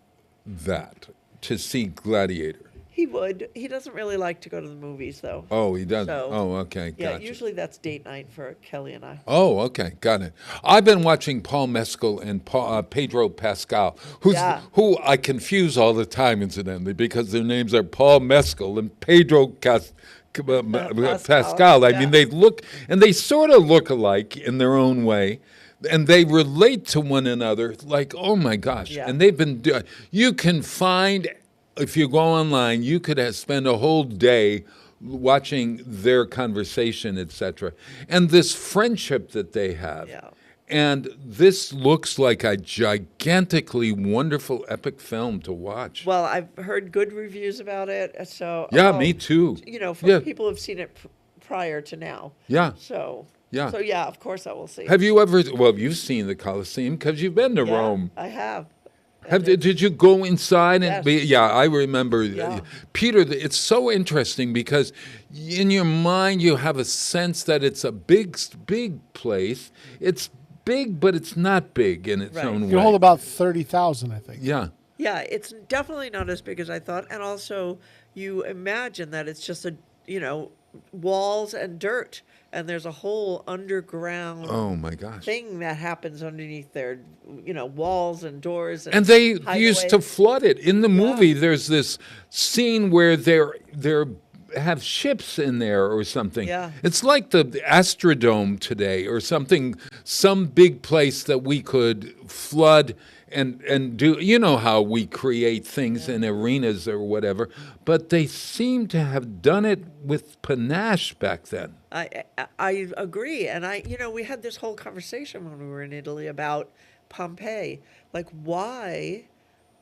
that, to see Gladiator? He would. He doesn't really like to go to the movies, though. Oh, he doesn't. So, Oh, okay, Yeah, gotcha. usually that's date night for Kelly and I. Oh, okay, got it. I've been watching Paul Mescal and Pedro Pascal, who I confuse all the time, incidentally, because their names are Paul Mescal and Pedro Pascal. I mean, they look, and they sort of look alike in their own way, and they relate to one another like, oh my gosh. Yeah. And they've been, you can find, if you go online, you could spend a whole day watching their conversation, etc. And this friendship that they have. Yeah. And this looks like a gigantically wonderful epic film to watch. Well, I've heard good reviews about it, so Yeah, me too. From people who've seen it prior to now. Yeah. So Yeah. So yeah, of course I will see. Have you ever? Well, you've seen the Colosseum because you've been to Rome. I have. Did you go inside and Yes. Yeah, I remember. Yeah. Peter, it's so interesting because in your mind you have a sense that it's a big place. It's big, but it's not big in its own way. You hold about 30,000, I think. Yeah. Yeah, it's definitely not as big as I thought, and also you imagine that it's just walls and dirt, and there's a whole underground Oh my gosh. thing that happens underneath there, walls and doors. And they hideaways. used to flood it. In the movie, there's this scene where they're have ships in there or something. Yeah. It's like the Astrodome today or something, some big place that we could flood and do. You know how we create things in arenas or whatever, but they seem to have done it with panache back then. I agree, and we had this whole conversation when we were in Italy about Pompeii. Like, why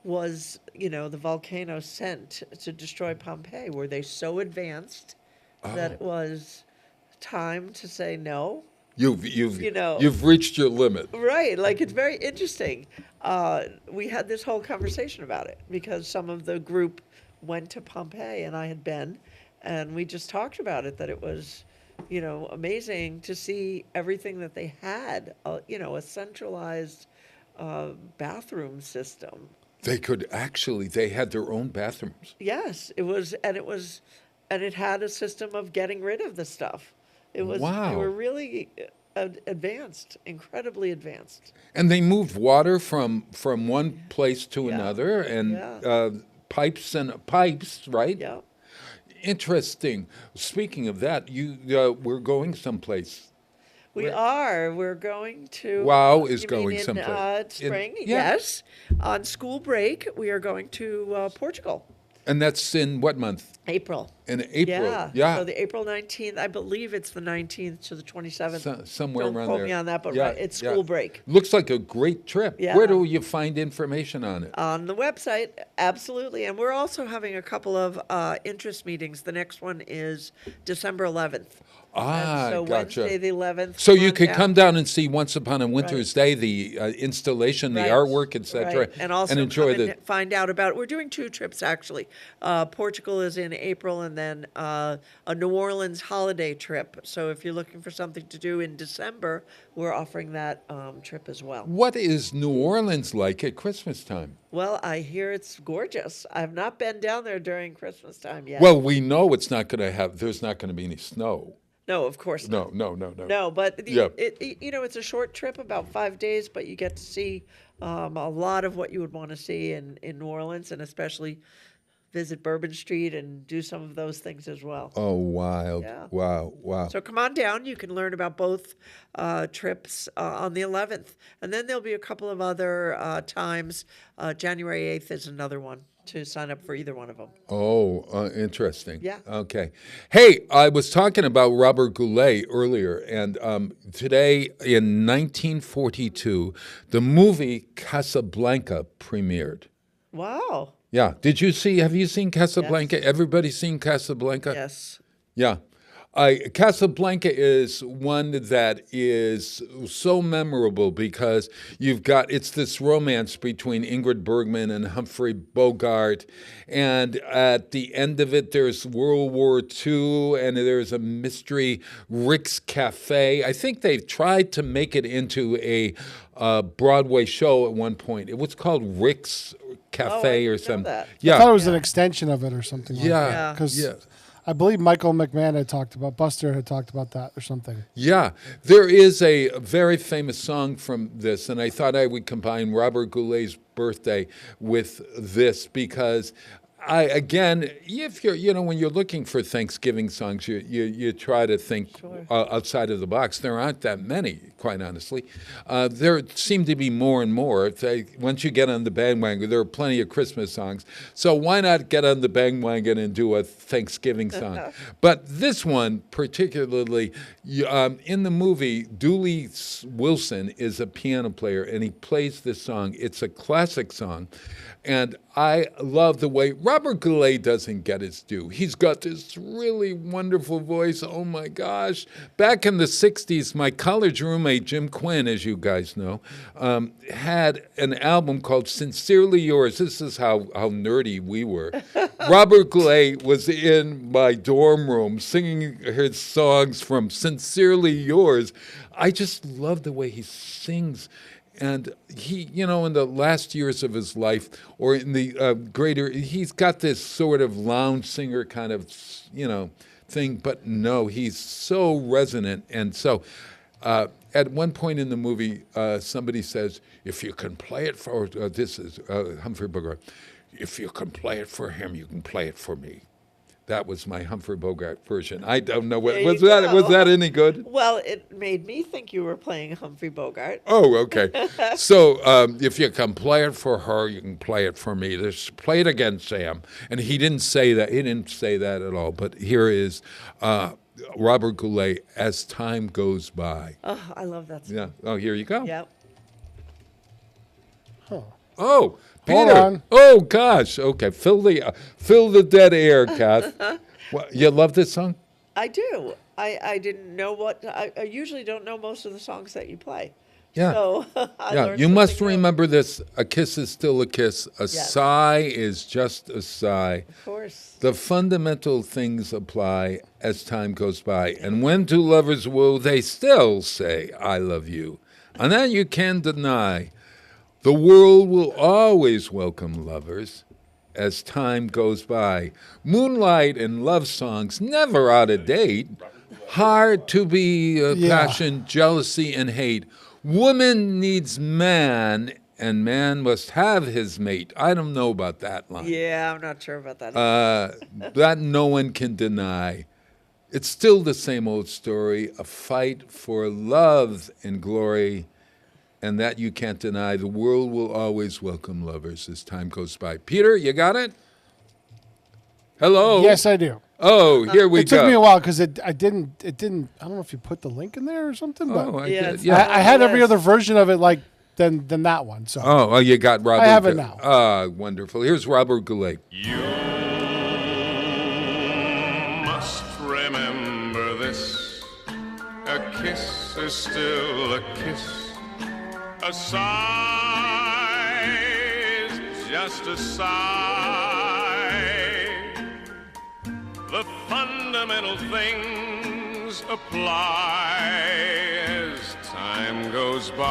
was the volcano sent to destroy Pompeii? Were they so advanced that it was time to say no? You've reached your limit. Right, like it's very interesting. We had this whole conversation about it because some of the group went to Pompeii and I had been, and we just talked about it, that it was amazing to see everything that they had, a centralized bathroom system. They had their own bathrooms. Yes, it had a system of getting rid of the stuff. It was, Wow. They were really advanced, incredibly advanced. And they moved water from one place to another, and pipes, right? Yeah. Interesting. Speaking of that, we're going someplace. We're going to. Wow is you going mean in, someplace. Spring, Yeah. yes. On school break, we are going to Portugal. And that's in what month? April. In April. Yeah. So the April 19th, I believe it's the 19th to the 27th. Somewhere Don't around quote there. me on that, but Yeah, it's school break. Looks like a great trip. Yeah. Where do you find information on it? On the website, absolutely. And we're also having a couple of interest meetings. The next one is December 11th. Ah, so gotcha. Wednesday the 11th. So you could come down and see Once Upon a Winter's Day, the installation, the Right. artwork, etc., Right. And also enjoy come and find out about. We're doing 2 trips actually. Portugal is in April, and then a New Orleans holiday trip. So if you're looking for something to do in December, we're offering that trip as well. What is New Orleans like at Christmas time? Well, I hear it's gorgeous. I've not been down there during Christmas time yet. Well, we know there's not going to be any snow. No, of course not. No. No, but Yeah. it's a short trip, about 5 days, but you get to see a lot of what you would want to see in New Orleans, and especially visit Bourbon Street and do some of those things as well. Oh, wild. Yeah. Wow. So come on down. You can learn about both trips on the 11th. And then there'll be a couple of other times. January 8th is another one to sign up for either one of them. Oh, interesting. Yeah. Okay. Hey, I was talking about Robert Goulet earlier, and today in 1942, the movie Casablanca premiered. Wow. Yeah. Have you seen Casablanca? Yes. Everybody seen Casablanca? Yes. Yeah. Casablanca is one that is so memorable because it's this romance between Ingrid Bergman and Humphrey Bogart, and at the end of it there's World War II and there's a mystery Rick's Cafe. I think they've tried to make it into a Broadway show at one point. It was called Rick's Cafe or something. Yeah, I thought it was an extension of it or something like that. Because I believe Michael McMahon had talked about, Buster had talked about that or something. Yeah, there is a very famous song from this, and I thought I would combine Robert Goulet's birthday with this because if you're, when you're looking for Thanksgiving songs, you try to think outside of the box. There aren't that many, quite honestly. There seem to be more and more. Once you get on the bandwagon, there are plenty of Christmas songs. So why not get on the bandwagon and do a Thanksgiving song? But this one particularly, in the movie, Dooley Wilson is a piano player, and he plays this song. It's a classic song. And I love the way Robert Goulet doesn't get his due. He's got this really wonderful voice. Oh, my gosh. Back in the 60s, my college roommate, Jim Quinn, as you guys know, had an album called Sincerely Yours. This is how nerdy we were. Robert Goulet was in my dorm room singing his songs from Sincerely Yours. I just love the way he sings. And he, in the last years of his life, or in the he's got this sort of lounge singer kind of, thing. But no, he's so resonant. And so at one point in the movie, somebody says, if you can play it for, this is Humphrey Bogart, if you can play it for him, you can play it for me. That was my Humphrey Bogart version. I don't know what was that. Was that any good? Well, it made me think you were playing Humphrey Bogart. Oh, okay. So if you can play it for her, you can play it for me. Just play it again, Sam. And he didn't say that. He didn't say that at all. But here is Robert Goulet, As Time Goes By. Oh, I love that song. Yeah. Oh, here you go. Yep. Huh. Oh. Hold Peter. on. Oh gosh. Okay. Fill the dead air, Kath. You love this song? I do. I didn't know what. I usually don't know most of the songs that you play. Yeah. So You must remember this. A kiss is still a kiss. A sigh is just a sigh. Of course. The fundamental things apply as time goes by. And when two lovers woo, they still say, I love you. And that you can't deny. The world will always welcome lovers as time goes by. Moonlight and love songs never out of date. Hard to be passion, jealousy, and hate. Woman needs man, and man must have his mate. I don't know about that line. Yeah, I'm not sure about that. That no one can deny. It's still the same old story, a fight for love and glory. And that you can't deny. The world will always welcome lovers as time goes by. Peter, you got it? Hello? Yes, I do. Oh, here we go. It took me a while because I didn't, I don't know if you put the link in there or something, but I did. Yeah. I had every other version of it than that one. So. Oh, you got Robert. I have it now. Wonderful. Here's Robert Goulet. You must remember this. A kiss is still a kiss. A sigh is just a sigh. The fundamental things apply as time goes by.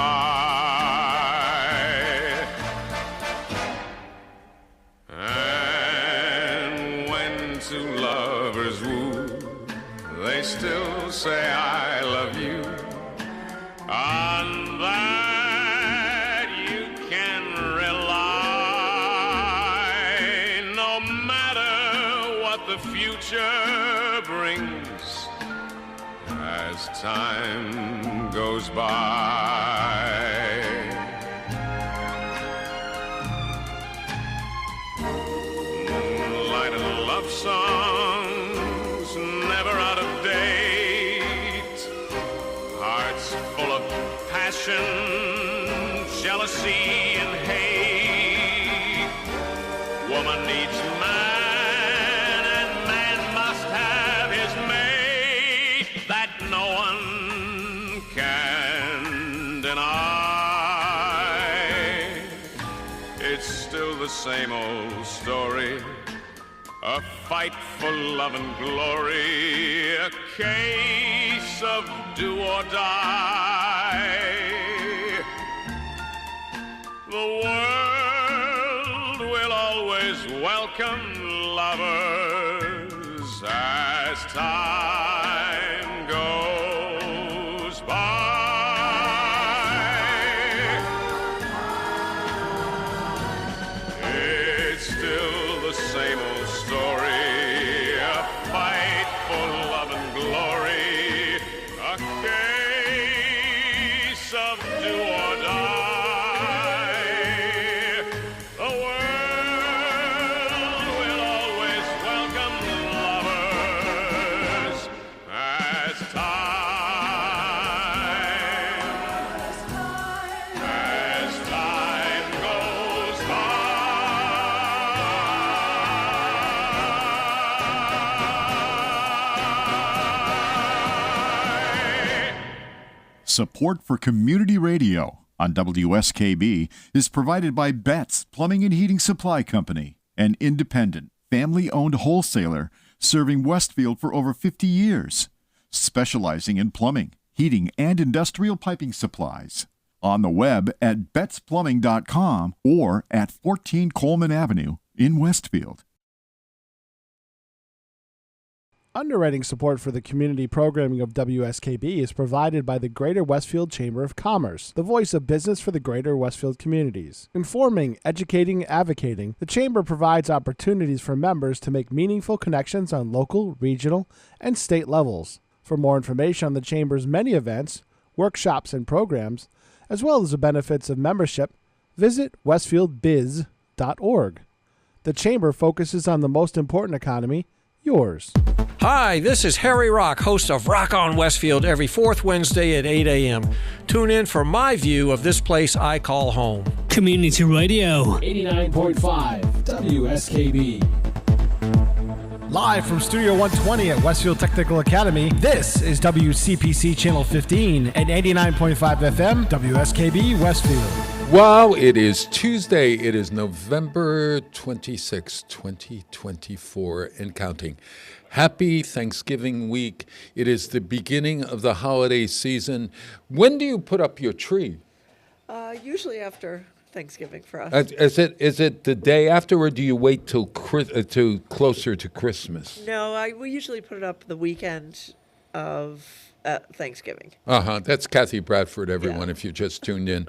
And when two lovers woo, they still say I love you. On that future brings as time goes by. Moonlight and love songs never out of date. Hearts full of passion, jealousy and hate. Woman needs man. same old story. A fight for love and glory, a case of do or die. The world will always welcome lovers as time goes by. It's still the same old story, a fight for love and glory, a case of do or die. The world will always welcome lovers as time goes by. Support for community radio on WSKB is provided by Betts Plumbing and Heating Supply Company, an independent, family-owned wholesaler serving Westfield for over 50 years, specializing in plumbing, heating, and industrial piping supplies. On the web at bettsplumbing.com or at 14 Coleman Avenue in Westfield. Underwriting support for the community programming of WSKB is provided by the Greater Westfield Chamber of Commerce, the voice of business for the Greater Westfield communities. Informing, educating, advocating, the Chamber provides opportunities for members to make meaningful connections on local, regional, and state levels. For more information on the Chamber's many events, workshops, and programs, as well as the benefits of membership, visit westfieldbiz.org. The Chamber focuses on the most important economy, yours. Hi, this is Harry Rock, host of Rock on Westfield every fourth Wednesday at 8 a.m. Tune in for my view of this place I call home. Community Radio. 89.5 WSKB. Live from Studio 120 at Westfield Technical Academy, this is WCPC Channel 15 and 89.5 FM, WSKB Westfield. Wow, it is Tuesday. It is November 26, 2024 and counting. Happy Thanksgiving week. It is the beginning of the holiday season. When do you put up your tree? Usually after Thanksgiving for us. Is it the day after, or do you wait till closer to Christmas? No, we usually put it up the weekend of Thanksgiving. That's Kathy Bradford, everyone, if you just tuned in.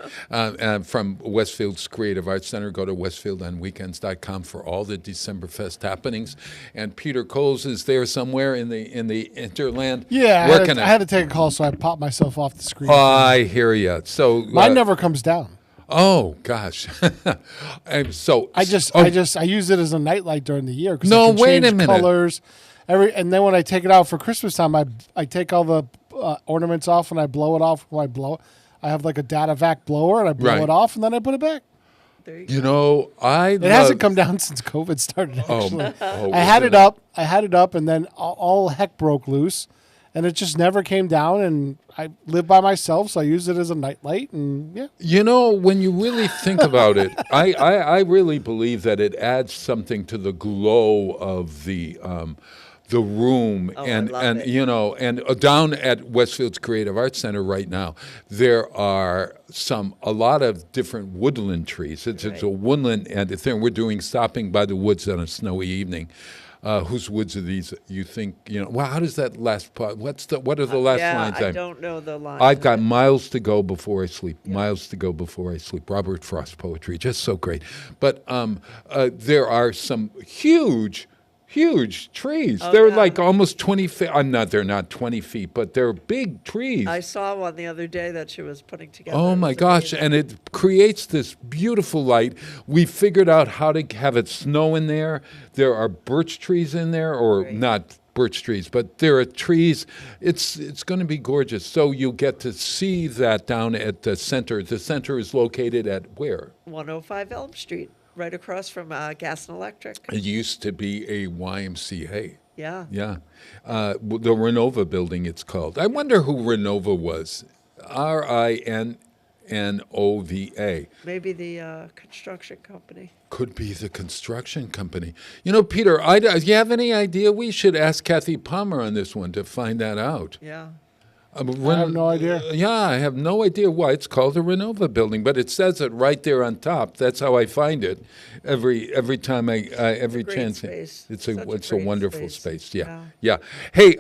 From Westfield's Creative Arts Center. Go to westfieldonweekends.com for all the Decemberfest happenings. And Peter Coles is there somewhere in the interland. Yeah, I had to take a call, so I popped myself off the screen. Oh, I hear you. So mine never comes down. Oh gosh! So I use it as a nightlight during the year. No, wait a minute. Colors, and then when I take it out for Christmas time, I take all the ornaments off and I blow it off. When I blow it, I have like a data vac blower and I blow it off and then I put it back. You know, it hasn't come down since COVID started. Actually, I had it up, and then all heck broke loose. And it just never came down, and I live by myself, so I use it as a nightlight, and yeah. You know, when you really think about it, I really believe that it adds something to the glow of the room, and you know, and down at Westfield's Creative Arts Center right now, there are a lot of different woodland trees. It's a woodland, and we're doing stopping by the woods on a snowy evening. Whose woods are these? You think, you know, well, how does that last part? What are the last lines? I don't know the lines. I've got miles to go before I sleep. Yeah. Miles to go before I sleep. Robert Frost poetry, just so great. But there are some huge trees. They're like almost 20 feet. They're not 20 feet, but they're big trees. I saw one the other day that she was putting together. Oh my gosh, and it creates this beautiful light. We figured out how to have it snow in there. There are birch trees in there, or not birch trees, but there are trees. It's going to be gorgeous. So you get to see that down at the center. The center is located at where? 105 Elm Street. Right across from Gas and Electric. It used to be a YMCA. Yeah. Yeah. The Renova building, it's called. I wonder who Renova was. RINOVA. Renova. Maybe the construction company. Could be the construction company. You know, Peter, do you have any idea? We should ask Kathy Palmer on this one to find that out. Yeah. I have no idea. Yeah, I have no idea why it's called the Renova building, but it says it right there on top. That's how I find it every time every chance. Space. It's a wonderful space. Yeah. Yeah. Hey,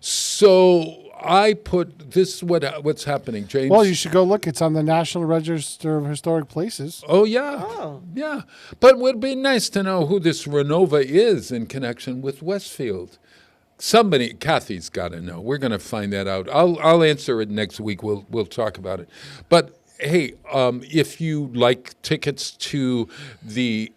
so I put this. What's happening, James? Well, you should go look. It's on the National Register of Historic Places. Oh yeah. Yeah. But it would be nice to know who this Renova is in connection with Westfield. Somebody, Kathy's got to know. We're going to find that out. I'll answer it next week. We'll talk about it. But hey, if you like tickets to the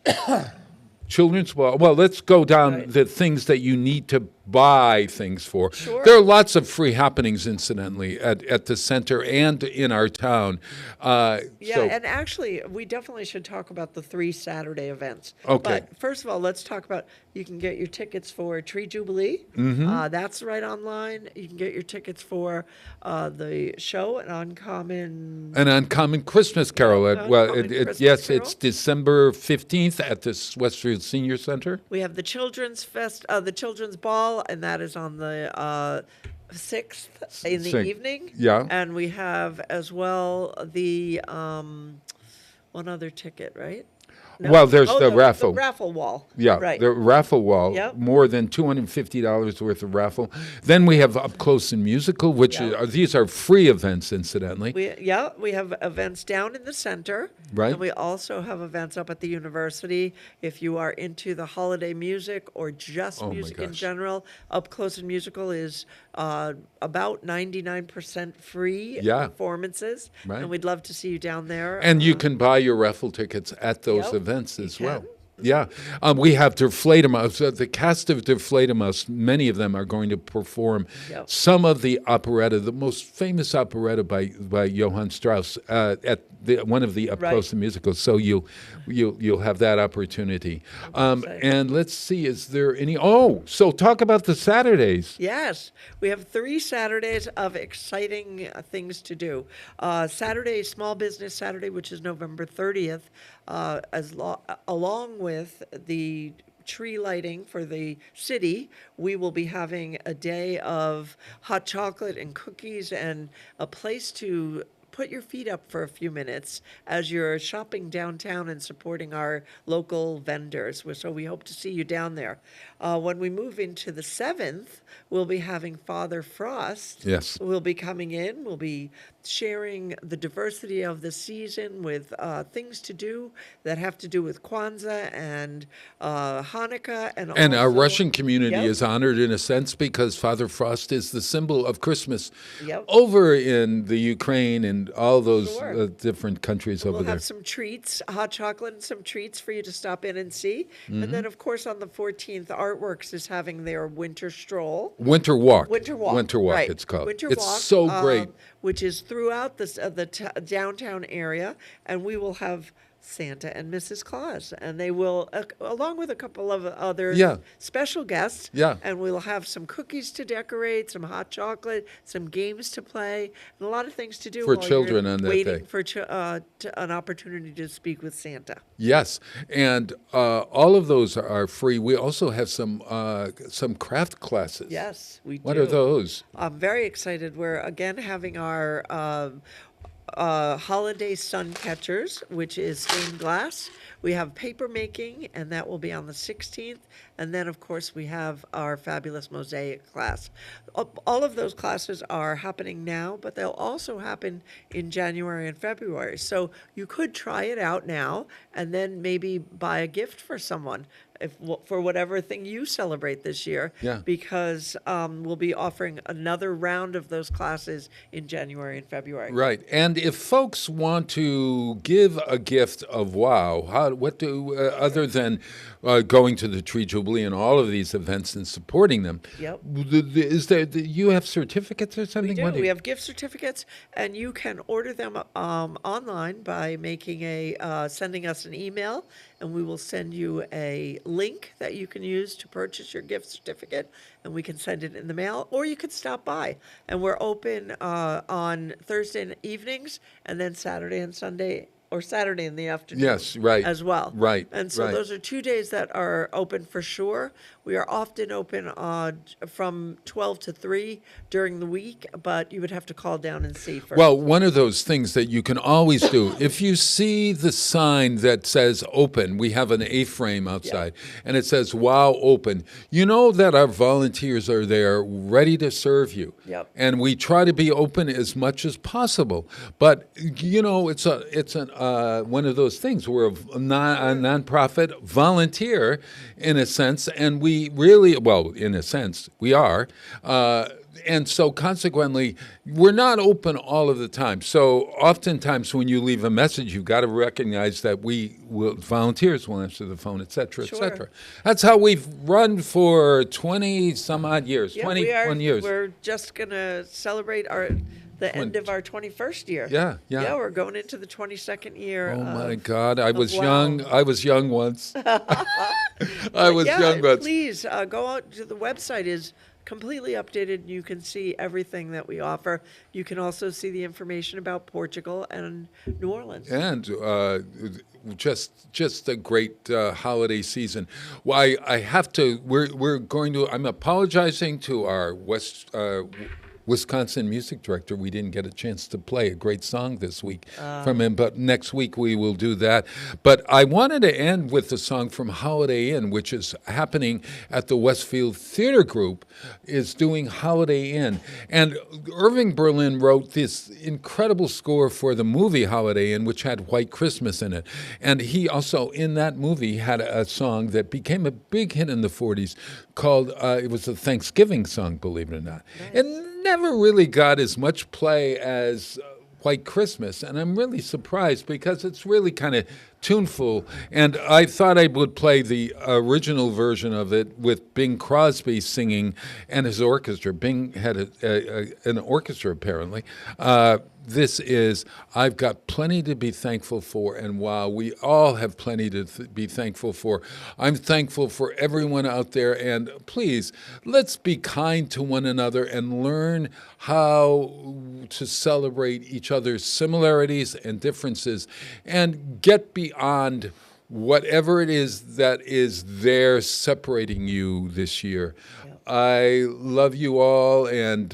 children's ball, well, let's go down the things that you need to buy things for. Sure. There are lots of free happenings, incidentally, at the center and in our town. And actually, we definitely should talk about the 3 Saturday events. Okay. But first of all, let's talk about, you can get your tickets for Tree Jubilee. Mm-hmm. That's right online. You can get your tickets for the show, An Uncommon Christmas Carol. Christmas Carol. It's December 15th at the Westfield Senior Center. We have the Children's Ball, and that is on the 6th in the evening. Yeah. And we have as well the one other ticket, right? No. Well, there's the raffle. The raffle wall. Yeah, right. The raffle wall. Yep. More than $250 worth of raffle. Then we have Up Close and Musical, which these are free events, incidentally. We have events down in the center. Right. And we also have events up at the university. If you are into the holiday music or just music in general, Up Close and Musical is about 99% free performances. Right. And we'd love to see you down there. And you can buy your raffle tickets at those events as well. Yeah. We have Der Fledermaus. The cast of Der Fledermaus, many of them are going to perform some of the operetta, the most famous operetta by Johann Strauss at one of the Up Close and Musicals. So you'll have that opportunity. And let's see, is there any? So talk about the Saturdays. Yes, we have 3 Saturdays of exciting things to do. Saturday, Small Business Saturday, which is November 30th, along with the tree lighting for the city, we will be having a day of hot chocolate and cookies and a place to put your feet up for a few minutes as you're shopping downtown and supporting our local vendors. So we hope to see you down there. When we move into the 7th, we'll be having Father Frost. Yes. We'll be coming in. We'll be sharing the diversity of the season with things to do that have to do with Kwanzaa and Hanukkah. And our Russian community is honored in a sense because Father Frost is the symbol of Christmas over in the Ukraine and all those different countries over there. We'll have some treats, hot chocolate and some treats for you to stop in and see. Mm-hmm. And then, of course, on the 14th, Artworks is having their Winter Stroll. Winter Walk, right. It's called. Winter it's Walk, so great. Which is throughout the downtown area, and we will have Santa and Mrs. Claus, and they will, along with a couple of other special guests, and we'll have some cookies to decorate, some hot chocolate, some games to play, and a lot of things to do for while children you're on that waiting day. For an opportunity to speak with Santa. Yes, and all of those are free. We also have some craft classes. Yes, we do. What are those? I'm very excited. We're again having our holiday sun catchers, which is stained glass. We have paper making, and that will be on the 16th. And then, of course, we have our fabulous mosaic class. All of those classes are happening now, but they'll also happen in January and February. So you could try it out now and then maybe buy a gift for someone for whatever thing you celebrate this year. Yeah. Because we'll be offering another round of those classes in January and February. Right. And if folks want to give a gift of wow, what do other than going to the Tree Jubilee and all of these events and supporting them? Yep. Is there? You have certificates or something? We do. We have gift certificates, and you can order them online by making sending us an email and we will send you a link that you can use to purchase your gift certificate, and we can send it in the mail, or you could stop by. And we're open on Thursday evenings, and then Saturday and Sunday, or Saturday in the afternoon. Yes, right. As well. Right. And so right. those are 2 days that are open for sure. We are often open from 12 to 3 during the week, but you would have to call down and see first. Well, one of those things that you can always do, if you see the sign that says open, we have an A-frame outside, and it says, wow, open, you know that our volunteers are there ready to serve you. Yep. And we try to be open as much as possible. But, you know, it's one of those things. We're a nonprofit volunteer, in a sense, and we really, well, in a sense, we are. And so consequently, we're not open all of the time. So oftentimes when you leave a message, you've got to recognize that volunteers will answer the phone, et cetera, et cetera. That's how we've run for 20-some-odd years, 21 years. We're just going to celebrate the end of our 21st year. Yeah. Yeah, we're going into the 22nd year. Oh, my God. I was young. I was young once. I was young once. Please go out to the website. Is completely updated. You can see everything that we offer. You can also see the information about Portugal and New Orleans. And just a great holiday season. Well, I have to. We're going to. I'm apologizing to our Wisconsin music director. We didn't get a chance to play a great song this week from him, but next week we will do that. But I wanted to end with a song from Holiday Inn, which is happening at the Westfield Theater Group, is doing Holiday Inn. And Irving Berlin wrote this incredible score for the movie Holiday Inn, which had White Christmas in it. And he also, in that movie, had a song that became a big hit in the 40s called, it was a Thanksgiving song, believe it or not. Nice. And never really got as much play as White Christmas, and I'm really surprised because it's really kind of tuneful, and I thought I would play the original version of it with Bing Crosby singing and his orchestra. Bing had an orchestra, apparently. This is I've Got Plenty to Be Thankful For, and wow, we all have plenty to be thankful for. I'm thankful for everyone out there, and please, let's be kind to one another and learn how to celebrate each other's similarities and differences and get beyond whatever it is that is there separating you this year. I love you all, and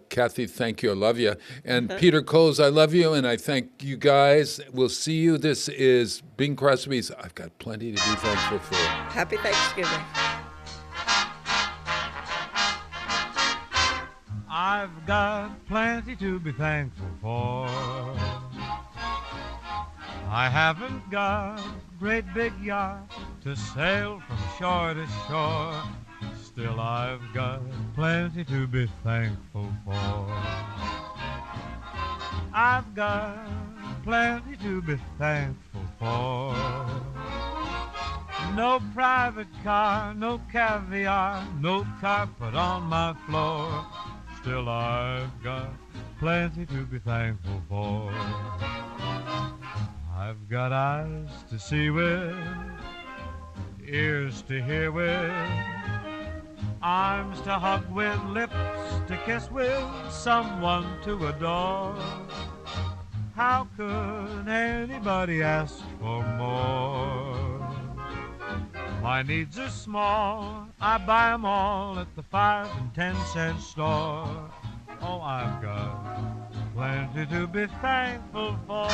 Kathy, thank you. I love you. And Peter Coles, I love you, and I thank you guys. We'll see you. This is Bing Crosby's I've Got Plenty to Be Thankful For. Happy Thanksgiving. I've got plenty to be thankful for. I haven't got a great big yacht to sail from shore to shore. Still, I've got plenty to be thankful for. I've got plenty to be thankful for. No private car, no caviar, no carpet on my floor. Still, I've got plenty to be thankful for. I've got eyes to see with, ears to hear with, arms to hug with, lips to kiss with, someone to adore. How could anybody ask for more? My needs are small, I buy 'em all at the 5 and 10 cent store. Oh, I've got plenty to be thankful for.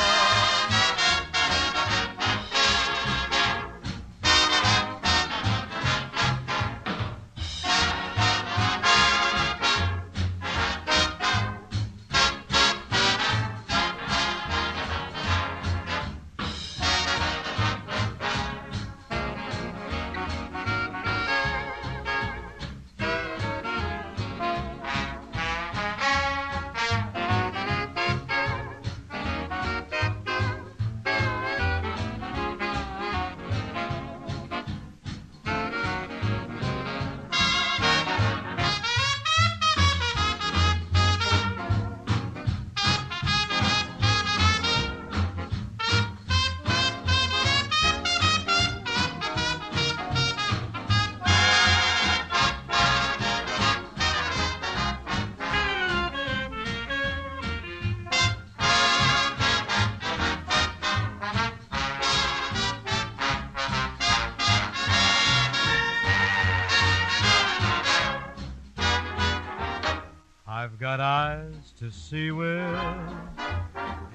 I've got eyes to see with,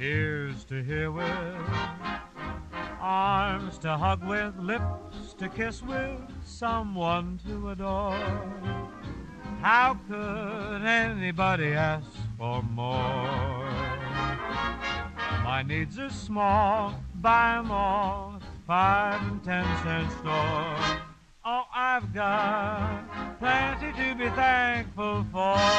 ears to hear with, arms to hug with, lips to kiss with, someone to adore. How could anybody ask for more? My needs are small, buy 'em all, 5 and 10 cent store. Oh, I've got plenty to be thankful for.